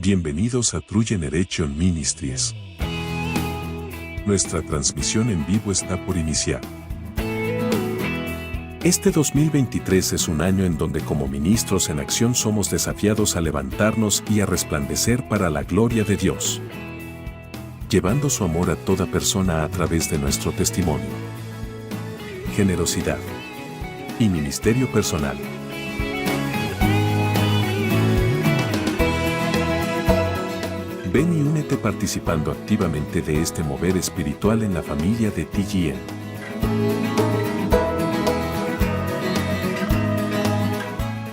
Bienvenidos a True Generation Ministries. Nuestra transmisión en vivo está por iniciar. Este 2023 es un año en donde como ministros en acción somos desafiados a levantarnos y a resplandecer para la gloria de Dios, llevando su amor a toda persona a través de nuestro testimonio, generosidad y ministerio personal. Ven y únete participando activamente de este mover espiritual en la familia de TGN.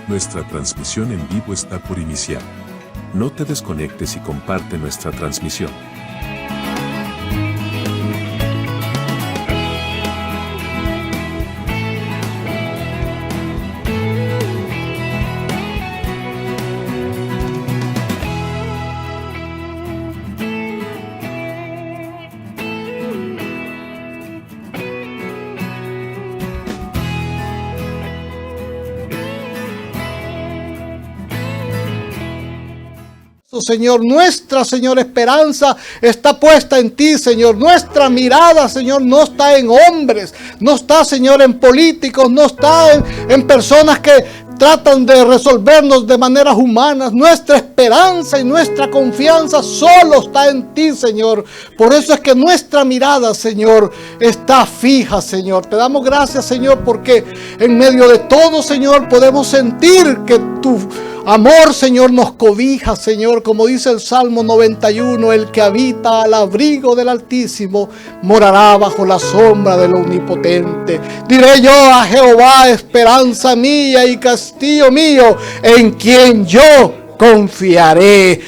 Nuestra transmisión en vivo está por iniciar. No te desconectes y comparte nuestra transmisión. Señor, nuestra, Señor, esperanza está puesta en ti, Señor. Nuestra mirada, Señor, no está en hombres, no está, Señor, en políticos, no está en personas que tratan de resolvernos de maneras humanas. Nuestra esperanza y nuestra confianza solo está en ti, Señor. Por eso es que nuestra mirada, Señor, está fija, Señor. Te damos gracias, Señor, porque en medio de todo, Señor, podemos sentir que tu amor, Señor, nos cobija, Señor, como dice el Salmo 91, el que habita al abrigo del Altísimo morará bajo la sombra del Omnipotente. Diré yo a Jehová, esperanza mía y castillo mío, en quien yo confiaré.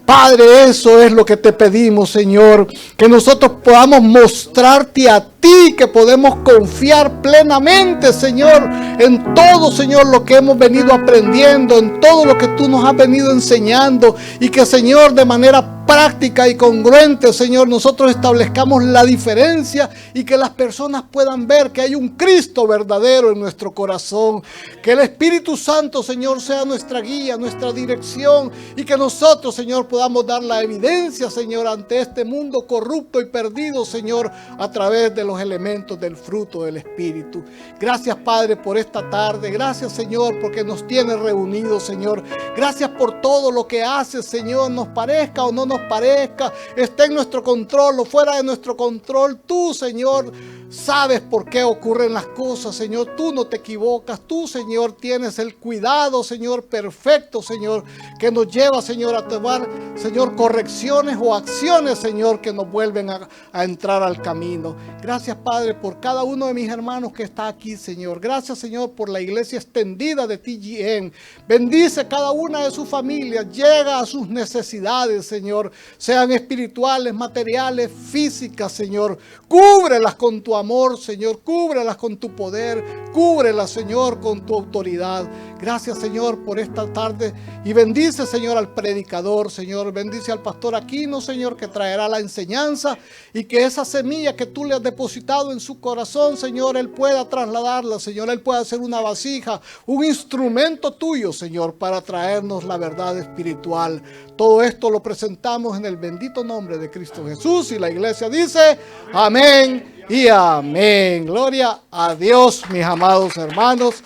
Padre, eso es lo que te pedimos, Señor, que nosotros podamos mostrarte a ti, que podemos confiar plenamente, Señor, en todo, Señor, lo que hemos venido aprendiendo, en todo lo que tú nos has venido enseñando, y que, Señor, de manera práctica y congruente, Señor, nosotros establezcamos la diferencia y que las personas puedan ver que hay un Cristo verdadero en nuestro corazón. Que el Espíritu Santo, Señor, sea nuestra guía, nuestra dirección, y que nosotros, Señor, podamos dar la evidencia, Señor, ante este mundo corrupto y perdido, Señor, a través de los elementos del fruto del Espíritu. Gracias, Padre, por esta tarde. Gracias, Señor, porque nos tienes reunidos, Señor. Gracias por todo lo que haces, Señor, nos parezca o no nos parezca, esté en nuestro control o fuera de nuestro control. Tú, Señor, sabes por qué ocurren las cosas, Señor. Tú no te equivocas. Tú, Señor, tienes el cuidado, Señor, perfecto, Señor, que nos lleva, Señor, a tomar, Señor, correcciones o acciones, Señor, que nos vuelven a entrar al camino. Gracias, Padre, por cada uno de mis hermanos que está aquí, Señor. Gracias, Señor, por la iglesia extendida de TGN. Bendice cada una de sus familias. Llega a sus necesidades, Señor, sean espirituales, materiales, físicas, Señor. Cúbrelas con tu amor, Señor. Cúbrelas con tu poder. Cúbrelas, Señor, con tu autoridad. Gracias, Señor, por esta tarde. Y bendice, Señor, al predicador, Señor. Bendice al pastor Aquino, Señor, que traerá la enseñanza, y que esa semilla que tú le has depositado en su corazón, Señor, él pueda trasladarla, Señor. Él pueda hacer una vasija, un instrumento tuyo, Señor, para traernos la verdad espiritual. Todo esto lo presentamos en el bendito nombre de Cristo Jesús, y la iglesia dice amén y amén. Gloria a Dios, mis amados hermanos,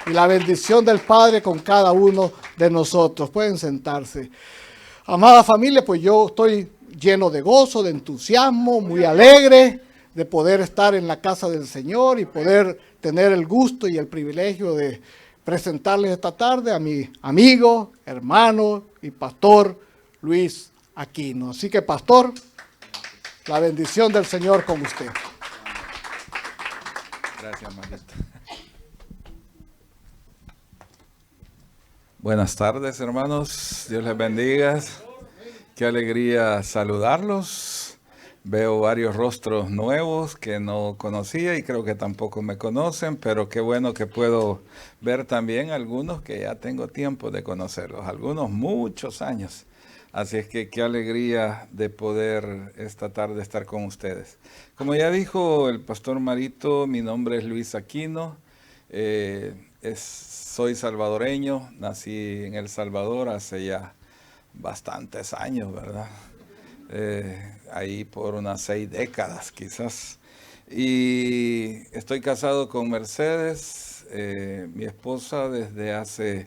y la bendición del Padre con cada uno de nosotros. Pueden sentarse. Amada familia, pues yo estoy lleno de gozo, de entusiasmo, muy alegre de poder estar en la casa del Señor y poder tener el gusto y el privilegio de presentarles esta tarde a mi amigo, hermano y pastor Luis Aquino. Así que, pastor, la bendición del Señor con usted. Gracias, Marito. Buenas tardes, hermanos. Dios les bendiga. Qué alegría saludarlos. Veo varios rostros nuevos que no conocía y creo que tampoco me conocen, pero qué bueno que puedo ver también algunos que ya tengo tiempo de conocerlos, algunos muchos años. Así es que qué alegría de poder esta tarde estar con ustedes. Como ya dijo el pastor Marito, mi nombre es Luis Aquino. Soy salvadoreño, nací en El Salvador hace ya bastantes años, ¿verdad? Ahí por unas 6 décadas quizás. Y estoy casado con Mercedes, mi esposa, desde hace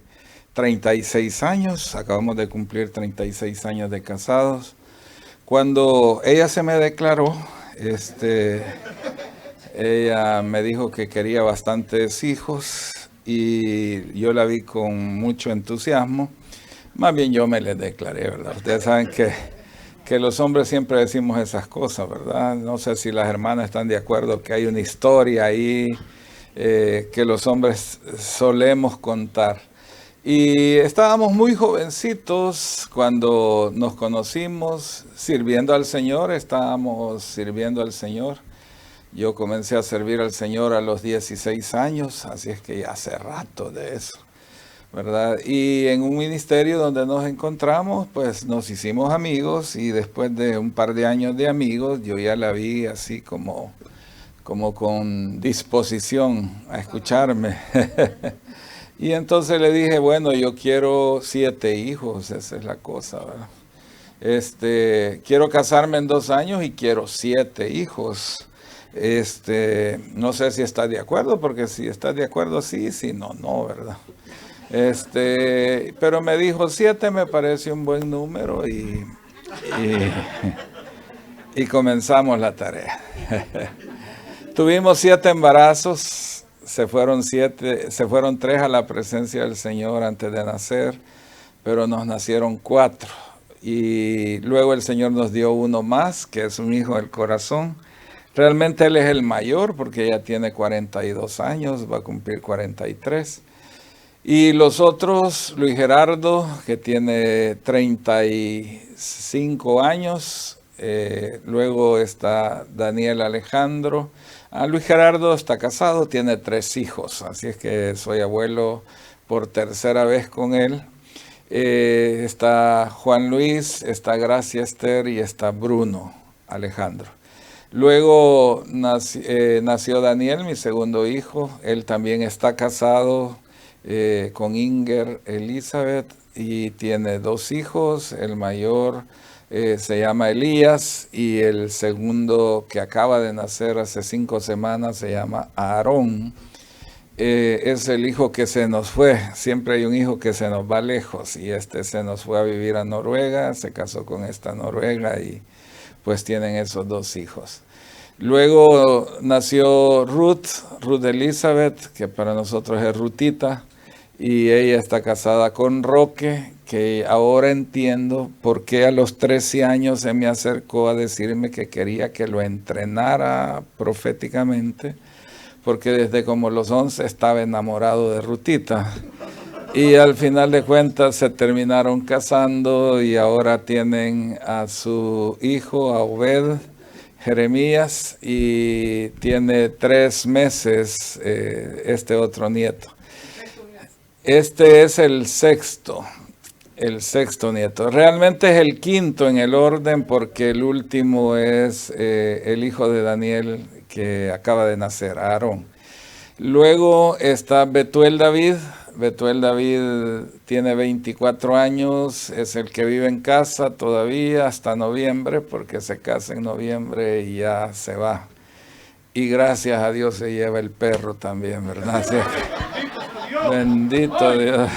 36 años. Acabamos de cumplir 36 años de casados. Cuando ella se me declaró, ella me dijo que quería bastantes hijos y yo la vi con mucho entusiasmo. Más bien yo me les declaré, ¿verdad? Ustedes saben que los hombres siempre decimos esas cosas, ¿verdad? No sé si las hermanas están de acuerdo que hay una historia ahí que los hombres solemos contar. Y estábamos muy jovencitos cuando nos conocimos sirviendo al Señor, estábamos sirviendo al Señor. Yo comencé a servir al Señor a los 16 años, así es que ya hace rato de eso, ¿verdad? Y en un ministerio donde nos encontramos, pues nos hicimos amigos y después de un par de años de amigos, yo ya la vi así como con disposición a escucharme. Y entonces le dije, bueno, yo quiero 7 hijos, esa es la cosa, ¿verdad? Quiero casarme en 2 años y quiero 7 hijos. No sé si estás de acuerdo, porque si estás de acuerdo, sí, si no, no, ¿verdad? Pero me dijo 7 me parece un buen número y comenzamos la tarea. Tuvimos 7 embarazos. Se fueron 3 a la presencia del Señor antes de nacer, pero nos nacieron 4. Y luego el Señor nos dio uno más, que es un hijo del corazón. Realmente él es el mayor, porque ya tiene 42 años, va a cumplir 43. Y los otros, Luis Gerardo, que tiene 35 años. Luego está Daniel Alejandro. Luis Gerardo está casado, tiene 3 hijos, así es que soy abuelo por 3ª vez con él. Está Juan Luis, está Gracia Esther y está Bruno Alejandro. Luego nació Daniel, mi segundo hijo. Él también está casado con Inger Elizabeth y tiene 2 hijos. El mayor se llama Elías y el segundo, que acaba de nacer hace 5 semanas, se llama Aarón. Es el hijo que se nos fue. Siempre hay un hijo que se nos va lejos y se nos fue a vivir a Noruega, se casó con esta noruega y pues tienen esos 2 hijos. Luego nació Ruth Elizabeth, que para nosotros es Rutita, y ella está casada con Roque, que ahora entiendo por qué a los 13 años se me acercó a decirme que quería que lo entrenara proféticamente, porque desde como los 11 estaba enamorado de Rutita. Y al final de cuentas se terminaron casando y ahora tienen a su hijo, a Obed Jeremías, y tiene 3 meses este otro nieto. Este es el sexto nieto. Realmente es el 5º en el orden porque el último es el hijo de Daniel que acaba de nacer, Aarón. Luego está Betuel David. Betuel David tiene 24 años, es el que vive en casa todavía hasta noviembre porque se casa en noviembre y ya se va. Y gracias a Dios se lleva el perro también, ¿verdad? Sí. Bendito Dios.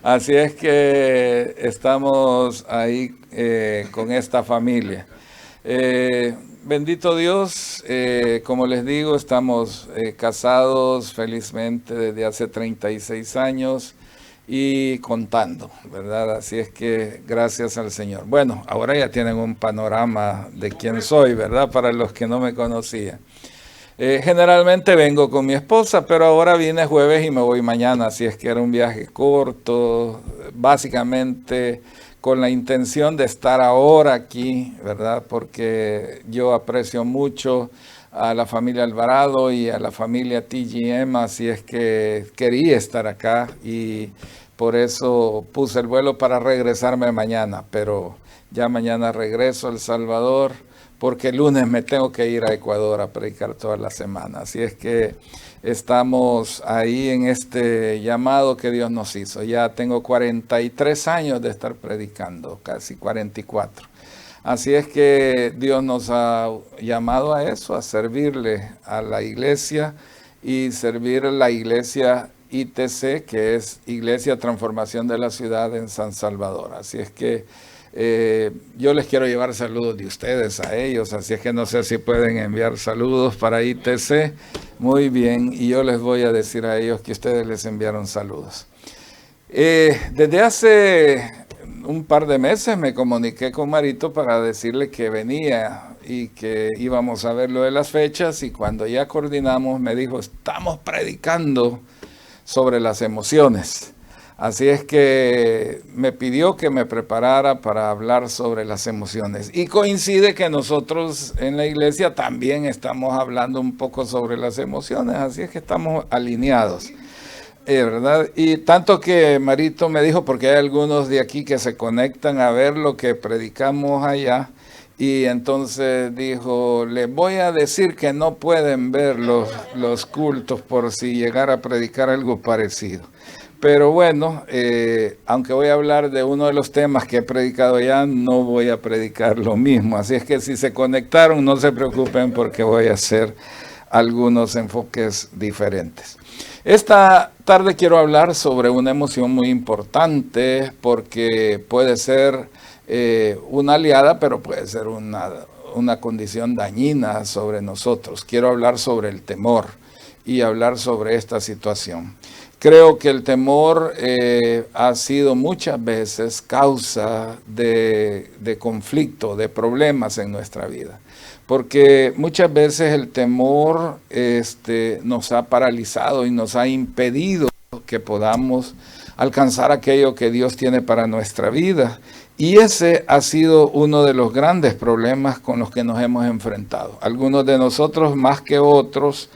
Así es que estamos ahí con esta familia. Bendito Dios, como les digo, estamos casados felizmente desde hace 36 años y contando, ¿verdad? Así es que gracias al Señor. Bueno, ahora ya tienen un panorama de quién soy, ¿verdad? Para los que no me conocían. Generalmente vengo con mi esposa, pero ahora vine jueves y me voy mañana, así es que era un viaje corto, básicamente con la intención de estar ahora aquí, ¿verdad? Porque yo aprecio mucho a la familia Alvarado y a la familia TGM, así es que quería estar acá y por eso puse el vuelo para regresarme mañana, pero ya mañana regreso a El Salvador porque el lunes me tengo que ir a Ecuador a predicar toda la semana. Así es que estamos ahí en este llamado que Dios nos hizo. Ya tengo 43 años de estar predicando, casi 44. Así es que Dios nos ha llamado a eso, a servirle a la iglesia y servir a la iglesia ITC, que es Iglesia Transformación de la Ciudad en San Salvador. Así es que yo les quiero llevar saludos de ustedes a ellos, así es que no sé si pueden enviar saludos para ITC. Muy bien, y yo les voy a decir a ellos que ustedes les enviaron saludos. Desde hace un par de meses me comuniqué con Marito para decirle que venía y que íbamos a ver lo de las fechas, y cuando ya coordinamos me dijo, estamos predicando sobre las emociones. Así es que me pidió que me preparara para hablar sobre las emociones. Y coincide que nosotros en la iglesia también estamos hablando un poco sobre las emociones, así es que estamos alineados. ¿Verdad? Y tanto que Marito me dijo, porque hay algunos de aquí que se conectan a ver lo que predicamos allá, y entonces dijo, les voy a decir que no pueden ver los cultos por si llegara a predicar algo parecido. Pero bueno, aunque voy a hablar de uno de los temas que he predicado ya, no voy a predicar lo mismo. Así es que si se conectaron, no se preocupen porque voy a hacer algunos enfoques diferentes. Esta tarde quiero hablar sobre una emoción muy importante porque puede ser una aliada, pero puede ser una condición dañina sobre nosotros. Quiero hablar sobre el temor y hablar sobre esta situación. Creo que el temor ha sido muchas veces causa de conflicto, de problemas en nuestra vida. Porque muchas veces el temor nos ha paralizado y nos ha impedido que podamos alcanzar aquello que Dios tiene para nuestra vida. Y ese ha sido uno de los grandes problemas con los que nos hemos enfrentado. Algunos de nosotros más que otros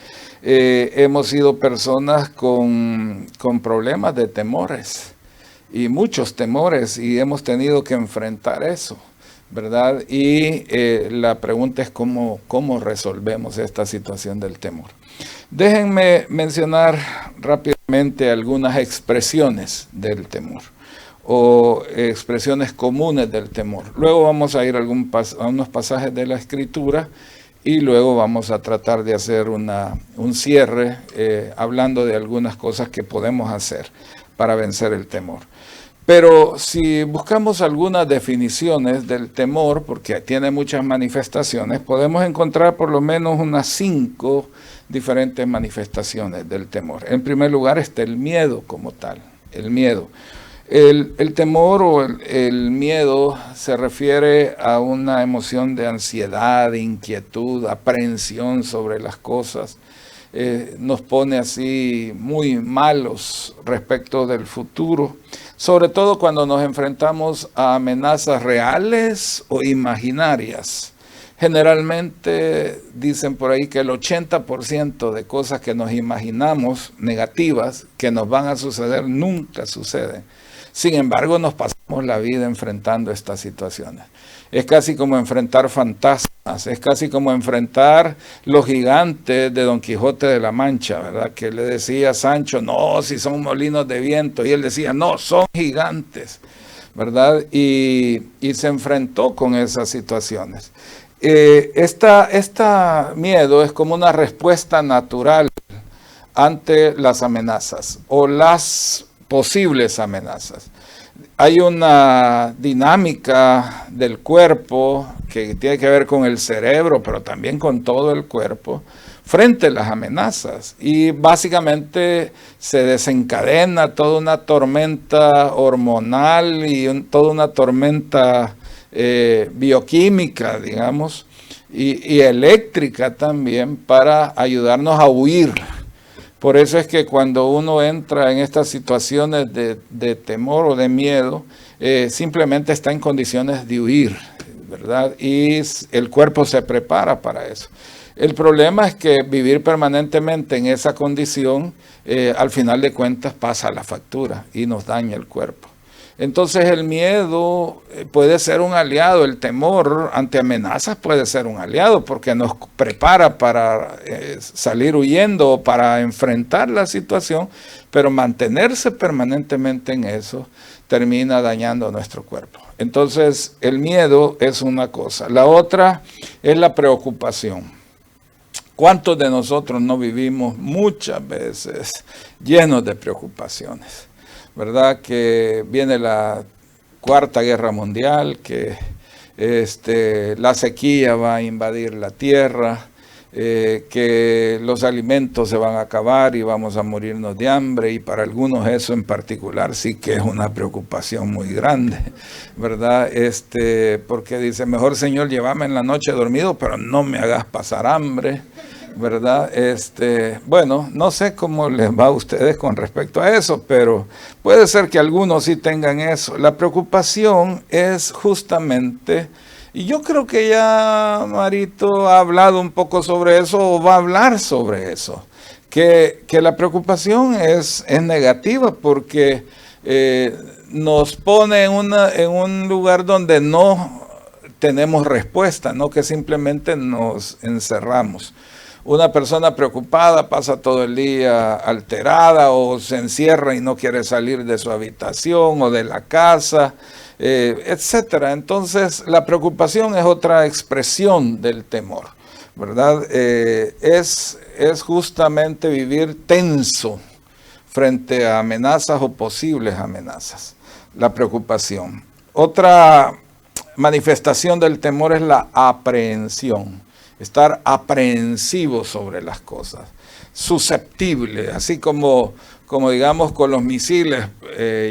hemos sido personas con problemas de temores y muchos temores, y hemos tenido que enfrentar eso, ¿verdad? Y la pregunta es cómo resolvemos esta situación del temor. Déjenme mencionar rápidamente algunas expresiones del temor o expresiones comunes del temor. Luego vamos a ir a unos pasajes de la Escritura y luego vamos a tratar de hacer un cierre hablando de algunas cosas que podemos hacer para vencer el temor. Pero si buscamos algunas definiciones del temor, porque tiene muchas manifestaciones, podemos encontrar por lo menos unas 5 diferentes manifestaciones del temor. En primer lugar está el miedo como tal, el miedo. El temor o el miedo se refiere a una emoción de ansiedad, de inquietud, aprehensión sobre las cosas. Nos pone así muy malos respecto del futuro, sobre todo cuando nos enfrentamos a amenazas reales o imaginarias. Generalmente dicen por ahí que el 80% de cosas que nos imaginamos negativas que nos van a suceder nunca suceden. Sin embargo, nos pasamos la vida enfrentando estas situaciones. Es casi como enfrentar fantasmas, es casi como enfrentar los gigantes de Don Quijote de la Mancha, ¿verdad? Que le decía a Sancho, no, si son molinos de viento, y él decía, no, son gigantes, ¿verdad? Y se enfrentó con esas situaciones. Esta miedo es como una respuesta natural ante las amenazas o las posibles amenazas. Hay una dinámica del cuerpo que tiene que ver con el cerebro, pero también con todo el cuerpo, frente a las amenazas. Y básicamente se desencadena toda una tormenta hormonal y toda una tormenta bioquímica, digamos, y eléctrica también, para ayudarnos a huir. Por eso es que cuando uno entra en estas situaciones de temor o de miedo, simplemente está en condiciones de huir, ¿verdad? Y el cuerpo se prepara para eso. El problema es que vivir permanentemente en esa condición, al final de cuentas pasa la factura y nos daña el cuerpo. Entonces el miedo puede ser un aliado, el temor ante amenazas puede ser un aliado porque nos prepara para salir huyendo o para enfrentar la situación, pero mantenerse permanentemente en eso termina dañando nuestro cuerpo. Entonces el miedo es una cosa. La otra es la preocupación. ¿Cuántos de nosotros no vivimos muchas veces llenos de preocupaciones? ¿Verdad? Que viene la Cuarta Guerra Mundial, que la sequía va a invadir la tierra, que los alimentos se van a acabar y vamos a morirnos de hambre, y para algunos eso en particular sí que es una preocupación muy grande, ¿verdad? Porque dice, mejor Señor, llévame en la noche dormido, pero no me hagas pasar hambre, ¿verdad? Bueno, no sé cómo les va a ustedes con respecto a eso, pero puede ser que algunos sí tengan eso. La preocupación es justamente, y yo creo que ya Marito ha hablado un poco sobre eso o va a hablar sobre eso, que la preocupación es negativa porque nos pone en un lugar donde no tenemos respuesta, no que simplemente nos encerramos. Una persona preocupada pasa todo el día alterada o se encierra y no quiere salir de su habitación o de la casa, etcétera. Entonces, la preocupación es otra expresión del temor, ¿verdad? Es justamente vivir tenso frente a amenazas o posibles amenazas, la preocupación. Otra manifestación del temor es la aprehensión. Estar aprehensivo sobre las cosas, susceptible, así como digamos con los misiles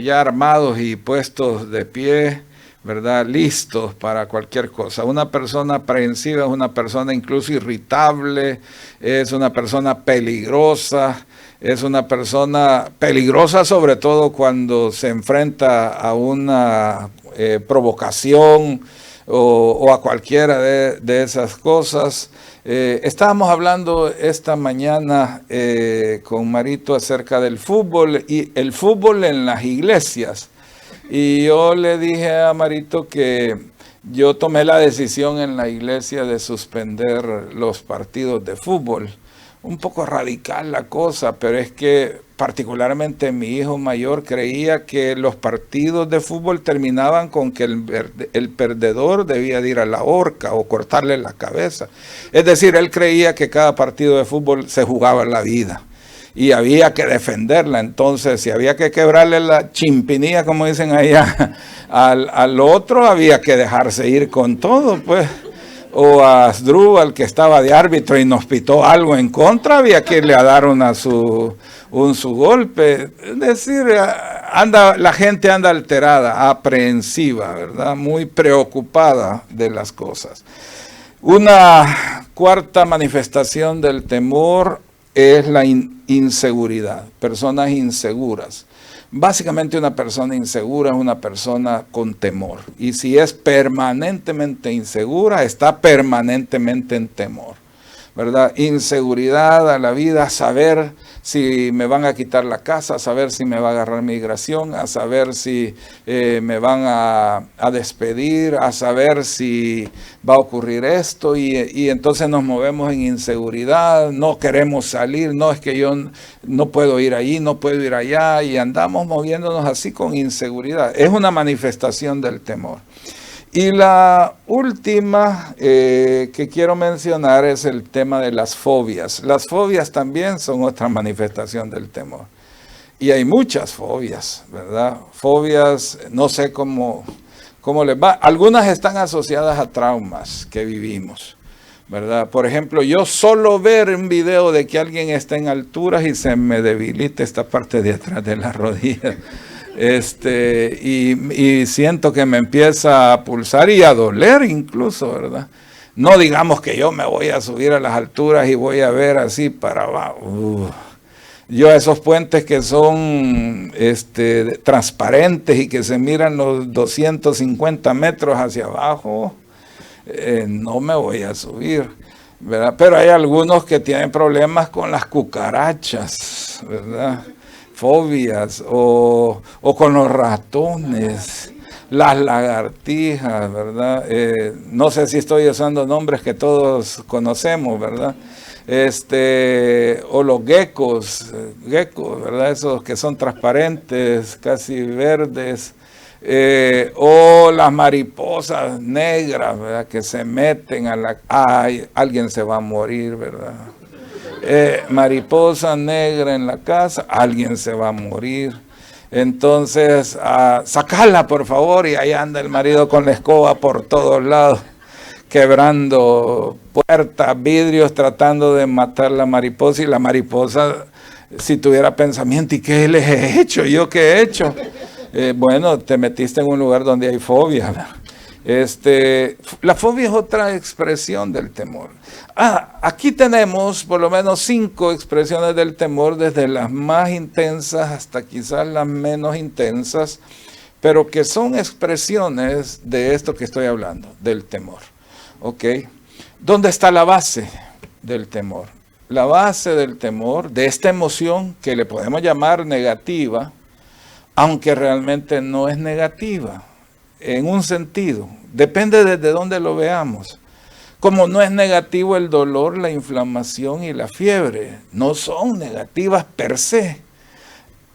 ya armados y puestos de pie, ¿verdad? Listos para cualquier cosa. Una persona aprehensiva es una persona incluso irritable, es una persona peligrosa, es una persona peligrosa sobre todo cuando se enfrenta a una provocación, o a cualquiera de esas cosas. Estábamos hablando esta mañana con Marito acerca del fútbol y el fútbol en las iglesias. Y yo le dije a Marito que yo tomé la decisión en la iglesia de suspender los partidos de fútbol. Un poco radical la cosa, pero es que particularmente mi hijo mayor creía que los partidos de fútbol terminaban con que el perdedor debía de ir a la horca o cortarle la cabeza. Es decir, él creía que cada partido de fútbol se jugaba la vida y había que defenderla. Entonces, si había que quebrarle la chimpinilla, como dicen allá, al otro, había que dejarse ir con todo, pues. O a Asdrúbal, que estaba de árbitro y nos pitó algo en contra, había que irle a dar su golpe. Es decir, la gente anda alterada, aprehensiva, ¿verdad? Muy preocupada de las cosas. Una cuarta manifestación del temor es la inseguridad, personas inseguras. Básicamente una persona insegura es una persona con temor. Y si es permanentemente insegura, está permanentemente en temor, ¿verdad? Inseguridad a la vida, saber si me van a quitar la casa, a saber si me va a agarrar migración, a saber si me van a despedir, a saber si va a ocurrir esto, y entonces nos movemos en inseguridad, no queremos salir, no, es que yo no puedo ir allí, no puedo ir allá, y andamos moviéndonos así con inseguridad. Es una manifestación del temor. Y la última que quiero mencionar es el tema de las fobias. Las fobias también son otra manifestación del temor. Y hay muchas fobias, ¿verdad? Fobias, no sé cómo les va. Algunas están asociadas a traumas que vivimos, ¿verdad? Por ejemplo, yo solo ver un video de que alguien está en alturas y se me debilita esta parte de atrás de la rodilla. Y siento que me empieza a pulsar y a doler incluso, ¿verdad? No digamos que yo me voy a subir a las alturas y voy a ver así para abajo. Yo esos puentes que son transparentes y que se miran los 250 metros hacia abajo, no me voy a subir, ¿verdad? Pero hay algunos que tienen problemas con las cucarachas, ¿verdad? fobias, o con los ratones, las lagartijas, ¿verdad? No sé si estoy usando nombres que todos conocemos, ¿verdad? O los geckos, ¿verdad? Esos que son transparentes, casi verdes. O las mariposas negras, ¿verdad? Que se meten a la... Ay, alguien se va a morir, ¿verdad? Mariposa negra en la casa, alguien se va a morir. Entonces, sacala por favor, y ahí anda el marido con la escoba por todos lados, quebrando puertas, vidrios, tratando de matar la mariposa. Y la mariposa, si tuviera pensamiento, ¿y qué les he hecho? ¿Yo qué he hecho? Bueno, te metiste en un lugar donde hay fobia. La fobia es otra expresión del temor. Aquí tenemos por lo menos 5 expresiones del temor, desde las más intensas hasta quizás las menos intensas, pero que son expresiones de esto que estoy hablando, del temor. ¿Ok? ¿Dónde está la base del temor? La base del temor, de esta emoción que le podemos llamar negativa, aunque realmente no es negativa, en un sentido, depende desde dónde lo veamos. Como no es negativo el dolor, la inflamación y la fiebre, no son negativas per se.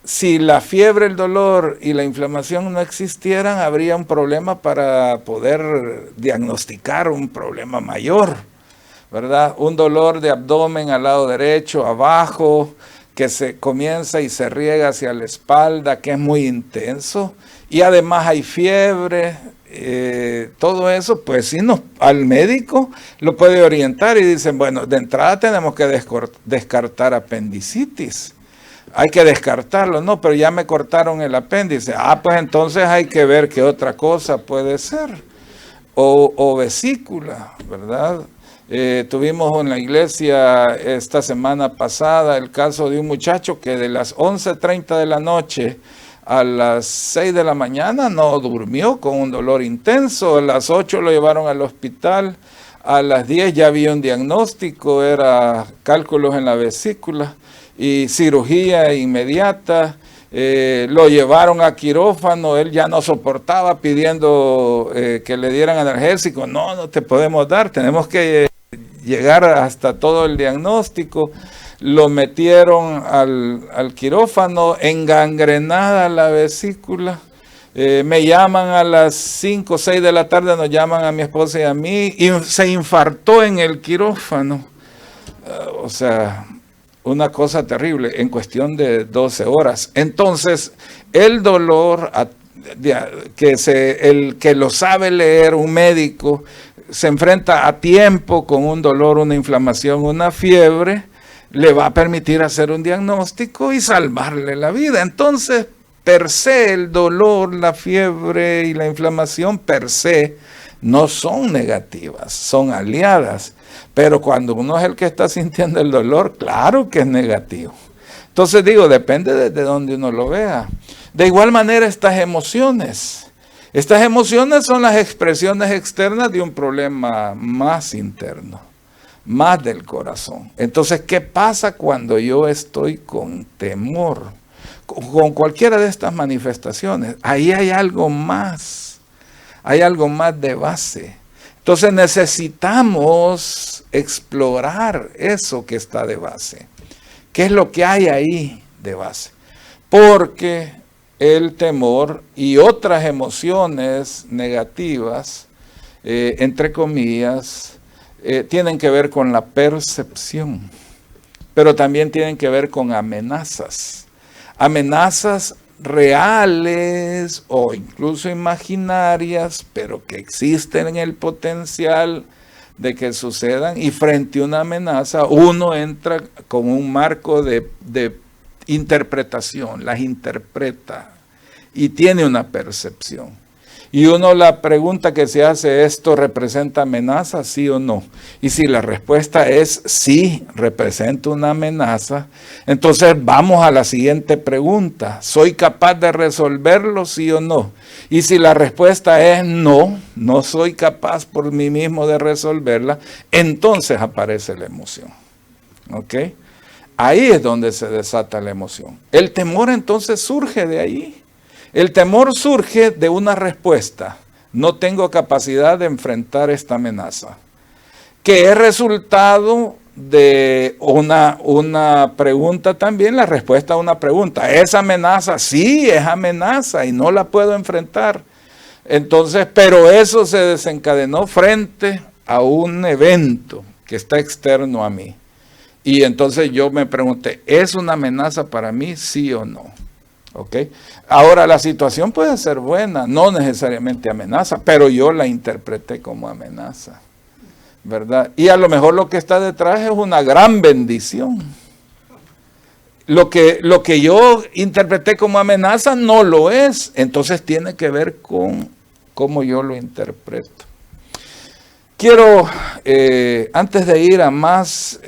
Si la fiebre, el dolor y la inflamación no existieran, habría un problema para poder diagnosticar un problema mayor, ¿verdad? Un dolor de abdomen al lado derecho, abajo, que se comienza y se riega hacia la espalda, que es muy intenso, y además hay fiebre, todo eso, pues sí, al médico lo puede orientar y dicen, bueno, de entrada tenemos que descartar apendicitis, hay que descartarlo, no, pero ya me cortaron el apéndice, pues entonces hay que ver qué otra cosa puede ser, o vesícula, ¿verdad? Tuvimos en la iglesia esta semana pasada el caso de un muchacho que de las 11:30 de la noche a las 6 de la mañana no durmió, con un dolor intenso. A las 8 lo llevaron al hospital, a las 10 ya había un diagnóstico, era cálculos en la vesícula y cirugía inmediata. Lo llevaron a quirófano, él ya no soportaba, pidiendo que le dieran analgésico. No te podemos dar, tenemos que llegar hasta todo el diagnóstico. Lo metieron al quirófano, engangrenada la vesícula. Me llaman a las 5 o 6 de la tarde, nos llaman a mi esposa y a mí, y se infartó en el quirófano. O sea, una cosa terrible, en cuestión de 12 horas. Entonces, el dolor, el que lo sabe leer, un médico, se enfrenta a tiempo con un dolor, una inflamación, una fiebre, le va a permitir hacer un diagnóstico y salvarle la vida. Entonces, per se, el dolor, la fiebre y la inflamación per se no son negativas, son aliadas. Pero cuando uno es el que está sintiendo el dolor, claro que es negativo. Entonces digo, depende de donde uno lo vea. De igual manera, estas emociones son las expresiones externas de un problema más interno, más del corazón. Entonces, ¿qué pasa cuando yo estoy con temor? Con cualquiera de estas manifestaciones, ahí hay algo más de base. Entonces necesitamos explorar eso que está de base. ¿Qué es lo que hay ahí de base? Porque el temor y otras emociones negativas, entre comillas, tienen que ver con la percepción, pero también tienen que ver con amenazas. Amenazas reales o incluso imaginarias, pero que existen en el potencial de que sucedan, y frente a una amenaza uno entra con un marco de interpretación, las interpreta y tiene una percepción. Y uno, la pregunta que se hace, ¿esto representa amenaza, sí o no? Y si la respuesta es sí, representa una amenaza, entonces vamos a la siguiente pregunta. ¿Soy capaz de resolverlo, sí o no? Y si la respuesta es no, no soy capaz por mí mismo de resolverla, entonces aparece la emoción. ¿Ok? Ahí es donde se desata la emoción. El temor entonces surge de ahí. El temor surge de una respuesta. No tengo capacidad de enfrentar esta amenaza, que es resultado de una pregunta también, la respuesta a una pregunta. ¿Es amenaza? Sí, es amenaza y no la puedo enfrentar. Entonces, pero eso se desencadenó frente a un evento que está externo a mí. Y entonces yo me pregunté, ¿es una amenaza para mí, sí o no? ¿Ok? Ahora, la situación puede ser buena, no necesariamente amenaza, pero yo la interpreté como amenaza, ¿verdad? Y a lo mejor lo que está detrás es una gran bendición. Lo que yo interpreté como amenaza no lo es, entonces tiene que ver con cómo yo lo interpreto. Quiero, antes de ir a más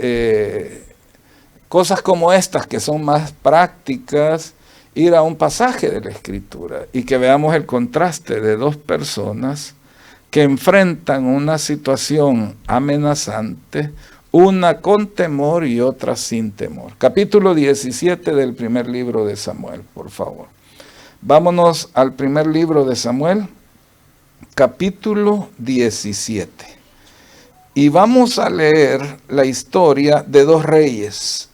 cosas como estas, que son más prácticas, ir a un pasaje de la Escritura y que veamos el contraste de dos personas que enfrentan una situación amenazante, una con temor y otra sin temor. Capítulo 17 del primer libro de Samuel, por favor. Vámonos al primer libro de Samuel, capítulo 17. Y vamos a leer la historia de dos reyes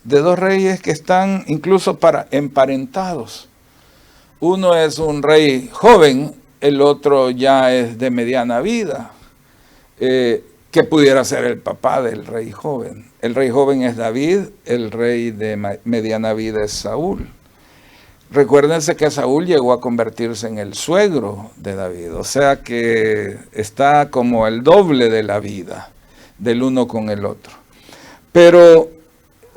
que están incluso emparentados. Uno es un rey joven, el otro ya es de mediana vida, que pudiera ser el papá del rey joven. El rey joven es David, el rey de mediana vida es Saúl. Recuérdense que Saúl llegó a convertirse en el suegro de David, o sea que está como el doble de la vida del uno con el otro. Pero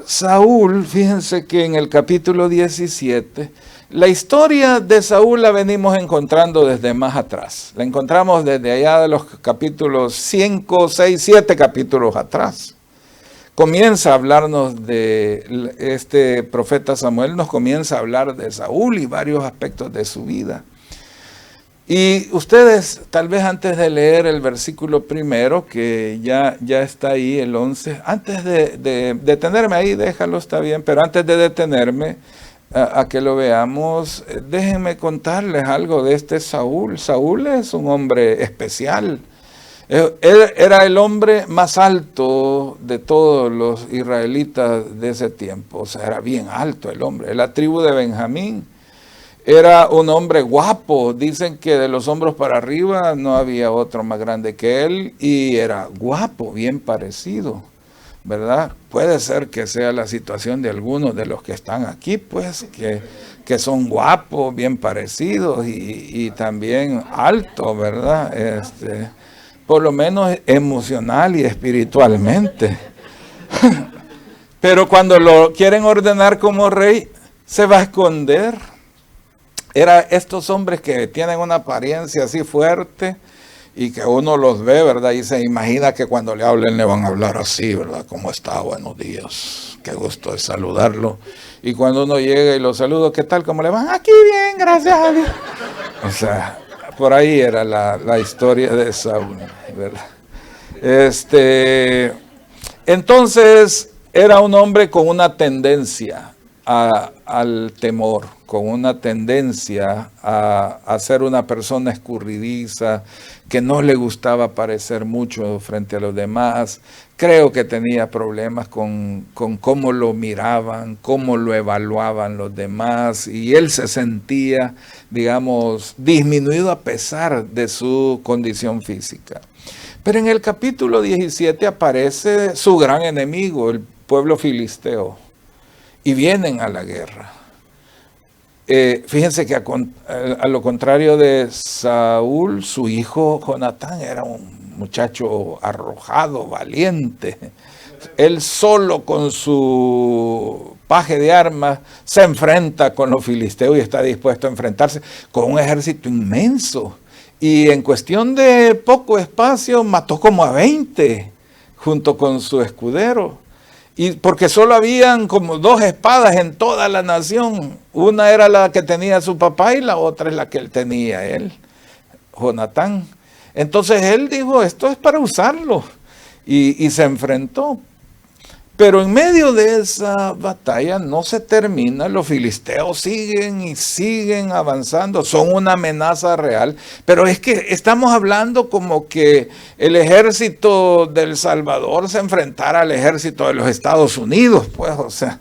Saúl, fíjense que en el capítulo 17, la historia de Saúl la venimos encontrando desde más atrás. La encontramos desde allá de los capítulos 5, 6, 7 capítulos atrás. Comienza a hablarnos de este profeta Samuel, nos comienza a hablar de Saúl y varios aspectos de su vida. Y ustedes, tal vez antes de leer el versículo primero, que ya está ahí, el 11, antes de detenerme ahí, déjalo, está bien, pero antes de detenerme a que lo veamos, déjenme contarles algo de este Saúl. Saúl es un hombre especial. Él era el hombre más alto de todos los israelitas de ese tiempo, o sea, era bien alto el hombre, de la tribu de Benjamín. Era un hombre guapo, dicen que de los hombros para arriba no había otro más grande que él, y era guapo, bien parecido, ¿verdad? Puede ser que sea la situación de algunos de los que están aquí, pues, que son guapos, bien parecidos y también altos, ¿verdad? Por lo menos emocional y espiritualmente. Pero cuando lo quieren ordenar como rey, se va a esconder. Era estos hombres que tienen una apariencia así fuerte y que uno los ve, ¿verdad? Y se imagina que cuando le hablen le van a hablar así, ¿verdad? ¿Cómo está? Buenos días. Qué gusto de saludarlo. Y cuando uno llega y lo saluda, ¿qué tal? ¿Cómo le van? Aquí bien, gracias a Dios. O sea, por ahí era la historia de Saúl, ¿verdad? Entonces, era un hombre con una tendencia al temor, con una tendencia a ser una persona escurridiza, que no le gustaba parecer mucho frente a los demás. Creo que tenía problemas con cómo lo miraban, cómo lo evaluaban los demás, y él se sentía, digamos, disminuido a pesar de su condición física. Pero en el capítulo 17 aparece su gran enemigo, el pueblo filisteo, y vienen a la guerra. Fíjense que a lo contrario de Saúl, su hijo Jonatán era un muchacho arrojado, valiente. Él solo con su paje de armas se enfrenta con los filisteos y está dispuesto a enfrentarse con un ejército inmenso. Y en cuestión de poco espacio mató como a 20 junto con su escudero. Y porque solo habían como 2 espadas en toda la nación. Una era la que tenía su papá y la otra es la que él tenía, Jonatán. Entonces él dijo, esto es para usarlo. Y se enfrentó. Pero en medio de esa batalla no se termina, los filisteos siguen y siguen avanzando, son una amenaza real, pero es que estamos hablando como que el ejército del Salvador se enfrentara al ejército de los Estados Unidos, pues, o sea,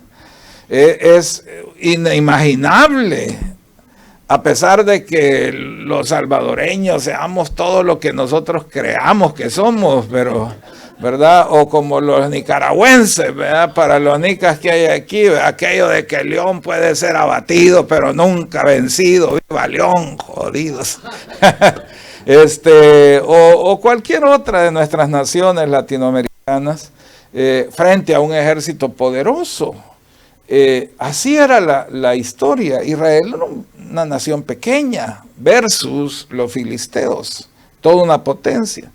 es inimaginable. A pesar de que los salvadoreños seamos todo lo que nosotros creamos que somos, pero, ¿verdad? O como los nicaragüenses, ¿verdad? Para los nicas que hay aquí, ¿verdad? Aquello de que León puede ser abatido, pero nunca vencido. ¡Viva León, jodidos! O cualquier otra de nuestras naciones latinoamericanas, frente a un ejército poderoso. Así era la historia. Israel era una nación pequeña versus los filisteos, toda una potencia.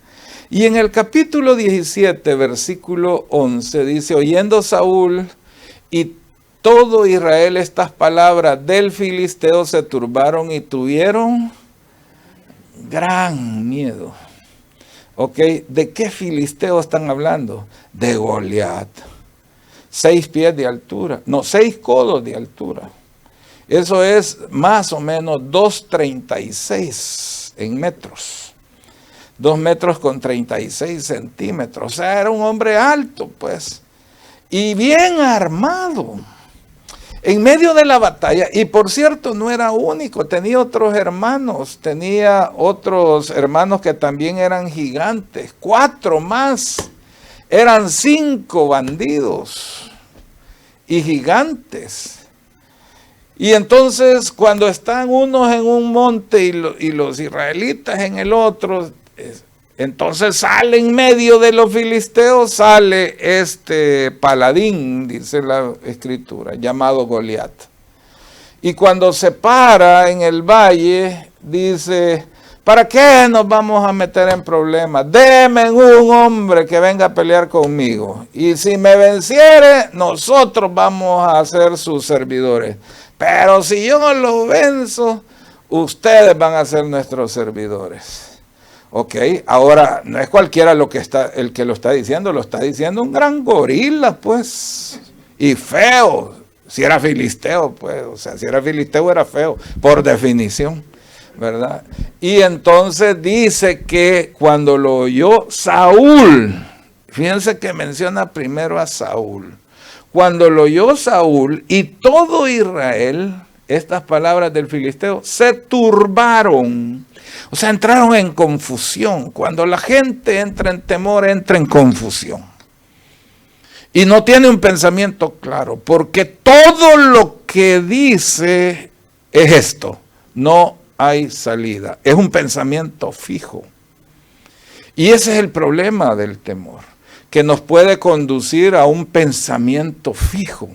Y en el capítulo 17, versículo 11, dice, oyendo Saúl y todo Israel estas palabras del filisteo, se turbaron y tuvieron gran miedo. ¿Ok? ¿De qué filisteo están hablando? De Goliat. 6 pies de altura, no, 6 codos de altura. Eso es más o menos 2,36 en metros. 2 metros con 36 centímetros. O sea, era un hombre alto, pues. Y bien armado. En medio de la batalla, y por cierto, no era único, tenía otros hermanos que también eran gigantes, 4 más. Eran 5 bandidos y gigantes. Y entonces cuando están unos en un monte y los israelitas en el otro, entonces sale en medio de los filisteos, sale este paladín, dice la escritura, llamado Goliat. Y cuando se para en el valle, dice, ¿para qué nos vamos a meter en problemas? Deme un hombre que venga a pelear conmigo. Y si me venciere, nosotros vamos a ser sus servidores. Pero si yo no los venzo, ustedes van a ser nuestros servidores. Ok, ahora no es cualquiera el que lo está diciendo un gran gorila, pues, y feo. Si era filisteo, pues, o sea, si era filisteo era feo, por definición, ¿verdad? Y entonces dice que cuando lo oyó Saúl, fíjense que menciona primero a Saúl, cuando lo oyó Saúl y todo Israel, estas palabras del filisteo, se turbaron. O sea, entraron en confusión. Cuando la gente entra en temor, entra en confusión. Y no tiene un pensamiento claro, porque todo lo que dice es esto. No hay salida. Es un pensamiento fijo. Y ese es el problema del temor, que nos puede conducir a un pensamiento fijo.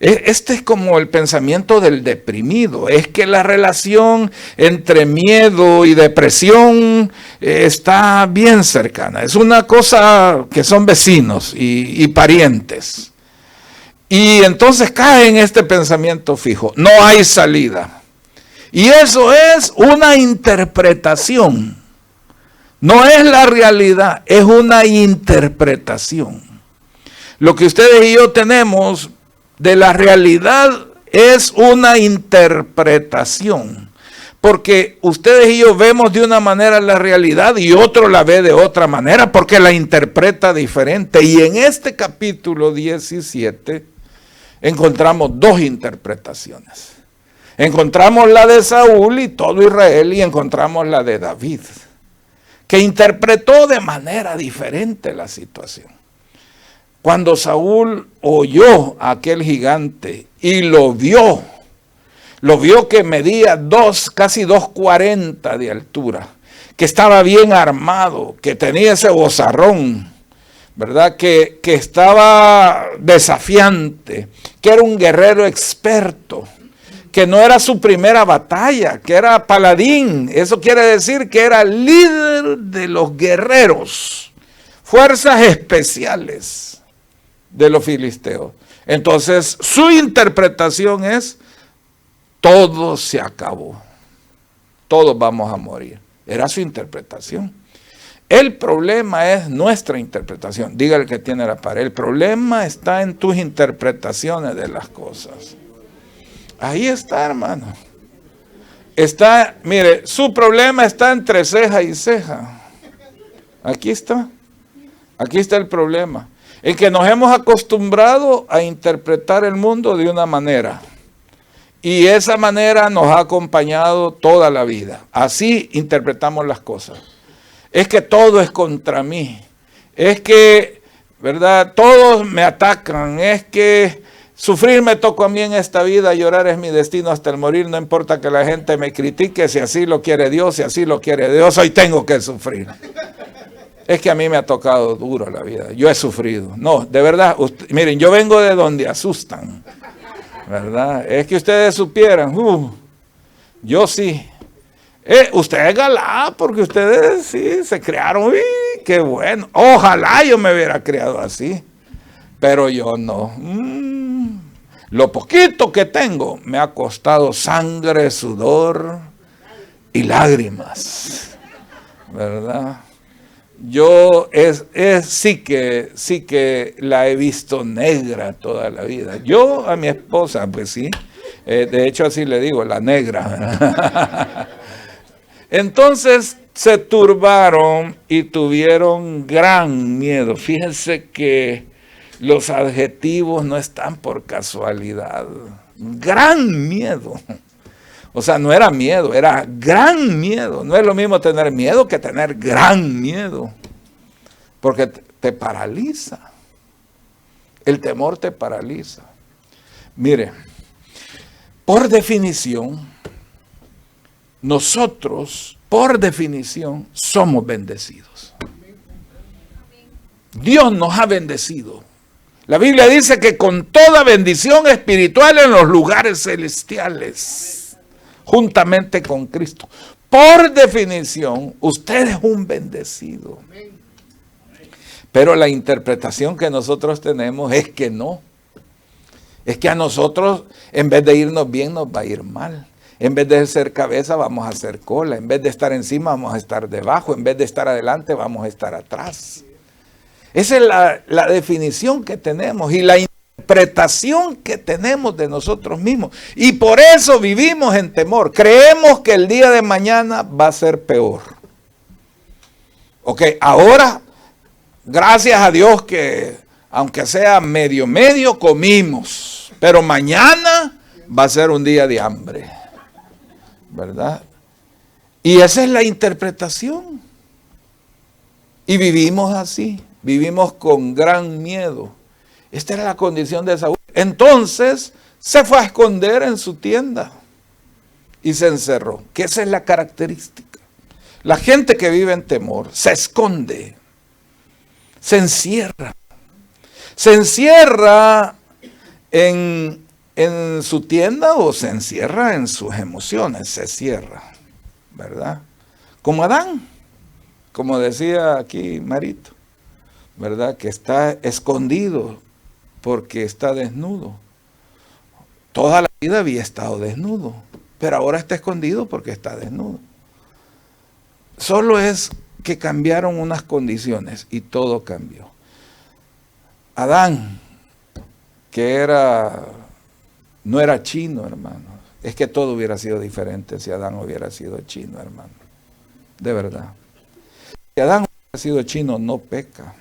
Este es como el pensamiento del deprimido. Es que la relación entre miedo y depresión está bien cercana. Es una cosa que son vecinos y parientes. Y entonces cae en este pensamiento fijo. No hay salida. Y eso es una interpretación. No es la realidad, es una interpretación. Lo que ustedes y yo tenemos de la realidad es una interpretación. Porque ustedes y yo vemos de una manera la realidad y otro la ve de otra manera porque la interpreta diferente. Y en este capítulo 17 encontramos 2 interpretaciones. Encontramos la de Saúl y todo Israel y encontramos la de David, que interpretó de manera diferente la situación. Cuando Saúl oyó a aquel gigante y lo vio que medía casi 2,40 de altura, que estaba bien armado, que tenía ese vozarrón, ¿verdad? Que estaba desafiante, que era un guerrero experto, que no era su primera batalla, que era paladín. Eso quiere decir que era líder de los guerreros, fuerzas especiales de los filisteos. Entonces, su interpretación es, todo se acabó, todos vamos a morir. Era su interpretación. El problema es nuestra interpretación. Dígale que tiene la pared. El problema está en tus interpretaciones de las cosas. Ahí está, hermano. Está, mire, su problema está entre ceja y ceja. Aquí está. Aquí está el problema. En que nos hemos acostumbrado a interpretar el mundo de una manera. Y esa manera nos ha acompañado toda la vida. Así interpretamos las cosas. Es que todo es contra mí. Es que, ¿verdad? Todos me atacan. Es que sufrir me tocó a mí en esta vida, llorar es mi destino hasta el morir. No importa que la gente me critique, si así lo quiere Dios, si así lo quiere Dios, hoy tengo que sufrir. Es que a mí me ha tocado duro la vida. Yo he sufrido. No, de verdad, miren, yo vengo de donde asustan. ¿Verdad? Es que ustedes supieran, yo sí. Usted es galá, porque ustedes sí se criaron, uy, qué bueno. Ojalá yo me hubiera criado así, pero yo no. Lo poquito que tengo me ha costado sangre, sudor y lágrimas, ¿verdad? Yo sí que la he visto negra toda la vida. Yo a mi esposa, pues sí, de hecho así le digo, la negra. Entonces se turbaron y tuvieron gran miedo. Fíjense que los adjetivos no están por casualidad. Gran miedo. O sea, no era miedo, era gran miedo. No es lo mismo tener miedo que tener gran miedo. Porque te paraliza. El temor te paraliza. Mire, por definición, nosotros, por definición, somos bendecidos. Dios nos ha bendecido. La Biblia dice que con toda bendición espiritual en los lugares celestiales, juntamente con Cristo. Por definición, usted es un bendecido. Pero la interpretación que nosotros tenemos es que no. Es que a nosotros, en vez de irnos bien, nos va a ir mal. En vez de ser cabeza, vamos a ser cola. En vez de estar encima, vamos a estar debajo. En vez de estar adelante, vamos a estar atrás. Esa es la definición que tenemos y la interpretación que tenemos de nosotros mismos. Y por eso vivimos en temor. Creemos que el día de mañana va a ser peor. Ok, ahora, gracias a Dios que, aunque sea medio comimos. Pero mañana va a ser un día de hambre. ¿Verdad? Y esa es la interpretación. Y vivimos así. Vivimos con gran miedo. Esta era la condición de Saúl. Entonces se fue a esconder en su tienda y se encerró. Que esa es la característica. La gente que vive en temor se esconde, se encierra. Se encierra en su tienda o se encierra en sus emociones. Se cierra, ¿verdad? Como Adán, como decía aquí Marito. ¿Verdad? Que está escondido porque está desnudo. Toda la vida había estado desnudo, pero ahora está escondido porque está desnudo. Solo es que cambiaron unas condiciones y todo cambió. Adán, que no era chino, hermano. Es que todo hubiera sido diferente si Adán hubiera sido chino, hermano. De verdad. Si Adán hubiera sido chino, no peca.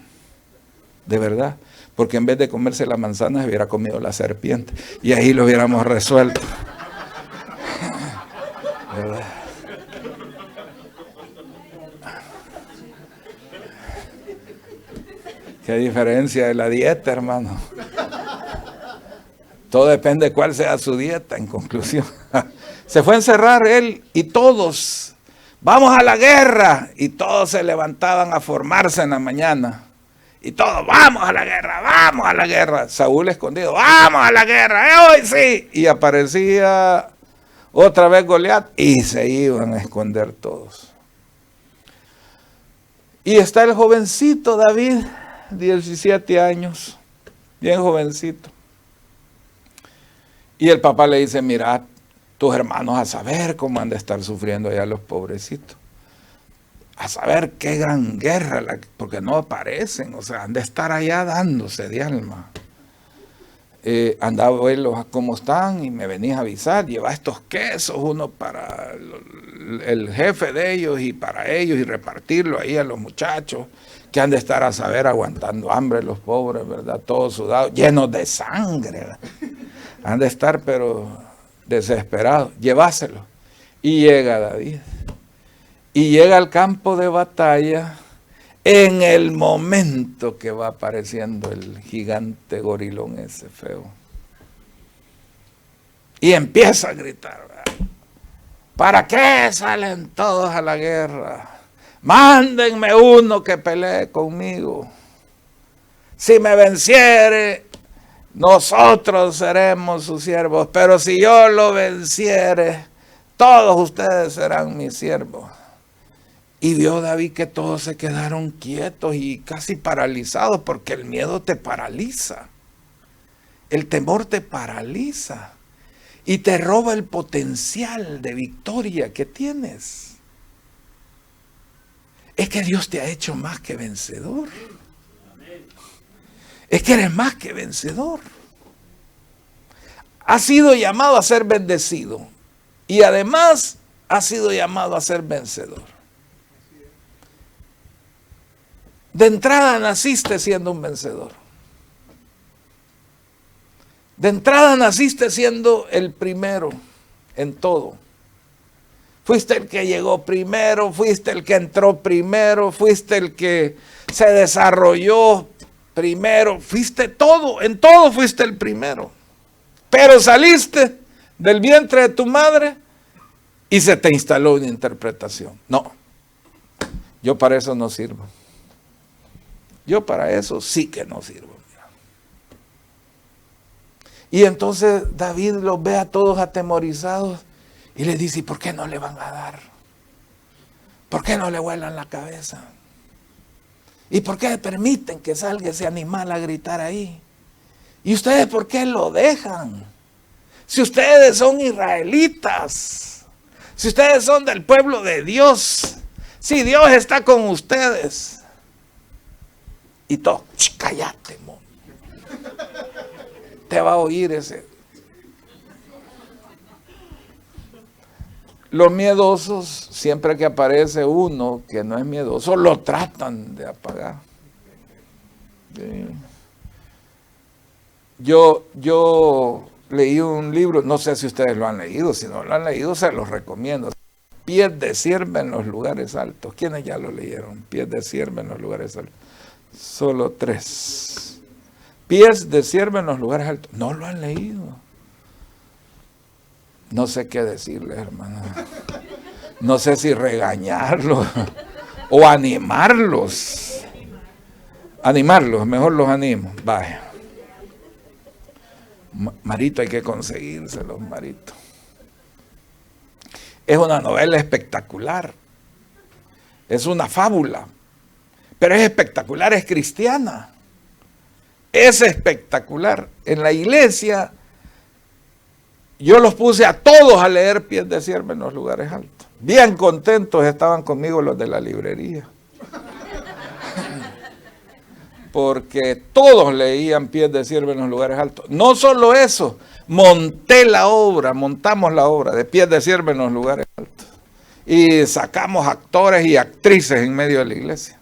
De verdad, porque en vez de comerse la manzana, se hubiera comido la serpiente. Y ahí lo hubiéramos resuelto. ¿Verdad? Qué diferencia de la dieta, hermano. Todo depende de cuál sea su dieta, en conclusión. Se fue a encerrar él y todos. Vamos a la guerra. Y todos se levantaban a formarse en la mañana. Y todos, vamos a la guerra, vamos a la guerra. Saúl escondido, vamos a la guerra, hoy sí. Y aparecía otra vez Goliat y se iban a esconder todos. Y está el jovencito David, 17 años, bien jovencito. Y el papá le dice, mira, tus hermanos a saber cómo han de estar sufriendo allá los pobrecitos. a saber qué gran guerra, porque no aparecen, o sea, han de estar allá dándose de alma. Andaba a verlos cómo están y me venís a avisar, lleva estos quesos, uno para el jefe de ellos y para ellos, y repartirlo ahí a los muchachos, que han de estar a saber aguantando hambre los pobres, ¿verdad? Todos sudados, llenos de sangre, ¿verdad? Han de estar pero desesperados, lleváselo. Y llega David, y llega al campo de batalla en el momento que va apareciendo el gigante gorilón ese feo. Y empieza a gritar, ¿verdad? ¿Para qué salen todos a la guerra? Mándenme uno que pelee conmigo. Si me venciere, nosotros seremos sus siervos, pero si yo lo venciere, todos ustedes serán mis siervos. Y vio David que todos se quedaron quietos y casi paralizados, porque el miedo te paraliza. El temor te paraliza y te roba el potencial de victoria que tienes. Es que Dios te ha hecho más que vencedor. Es que eres más que vencedor. Has sido llamado a ser bendecido y además has sido llamado a ser vencedor. De entrada naciste siendo un vencedor. De entrada naciste siendo el primero en todo. Fuiste el que llegó primero, fuiste el que entró primero, fuiste el que se desarrolló primero, fuiste todo, en todo fuiste el primero. Pero saliste del vientre de tu madre y se te instaló una interpretación. No, yo para eso no sirvo. Yo para eso sí que no sirvo. Y entonces David los ve a todos atemorizados y les dice, ¿y por qué no le van a dar? ¿Por qué no le vuelan la cabeza? ¿Y por qué permiten que salga ese animal a gritar ahí? ¿Y ustedes por qué lo dejan? Si ustedes son israelitas, si ustedes son del pueblo de Dios, si Dios está con ustedes. Y todo, cállate, mo. Te va a oír ese. Los miedosos, siempre que aparece uno que no es miedoso, lo tratan de apagar. Sí. Yo leí un libro, no sé si ustedes lo han leído, si no lo han leído se los recomiendo. Pies de sierva en los lugares altos. ¿Quiénes ya lo leyeron? Pies de sierva en los lugares altos. Solo 3. Pies de sierva en los lugares altos. No lo han leído. No sé qué decirles, hermano. No sé si regañarlos o animarlos. Animarlos, mejor los animo. Vaya. Marito, hay que conseguírselos, Marito. Es una novela espectacular. Es una fábula. Pero es espectacular, es cristiana. Es espectacular. En la iglesia, yo los puse a todos a leer Pies de sierva en los lugares altos. Bien contentos estaban conmigo los de la librería. Porque todos leían Pies de sierva en los lugares altos. No solo eso, montamos la obra de Pies de sierva en los lugares altos. Y sacamos actores y actrices en medio de la iglesia.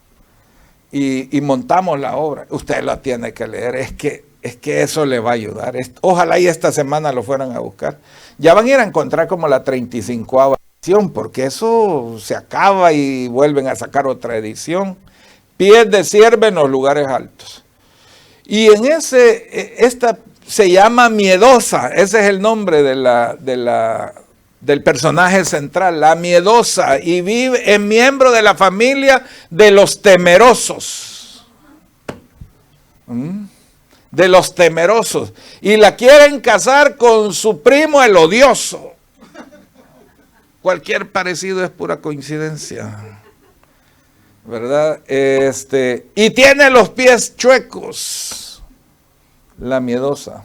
Y montamos la obra. Usted la tiene que leer, es que eso le va a ayudar. Ojalá y esta semana lo fueran a buscar. Ya van a ir a encontrar como la 35ª edición, porque eso se acaba y vuelven a sacar otra edición. Pies de sierva en los lugares altos. Y en esta se llama Miedosa, ese es el nombre del personaje central, la miedosa, y es miembro de la familia de los temerosos. De los temerosos. Y la quieren casar con su primo el odioso. Cualquier parecido es pura coincidencia, ¿verdad? Y tiene los pies chuecos, la miedosa.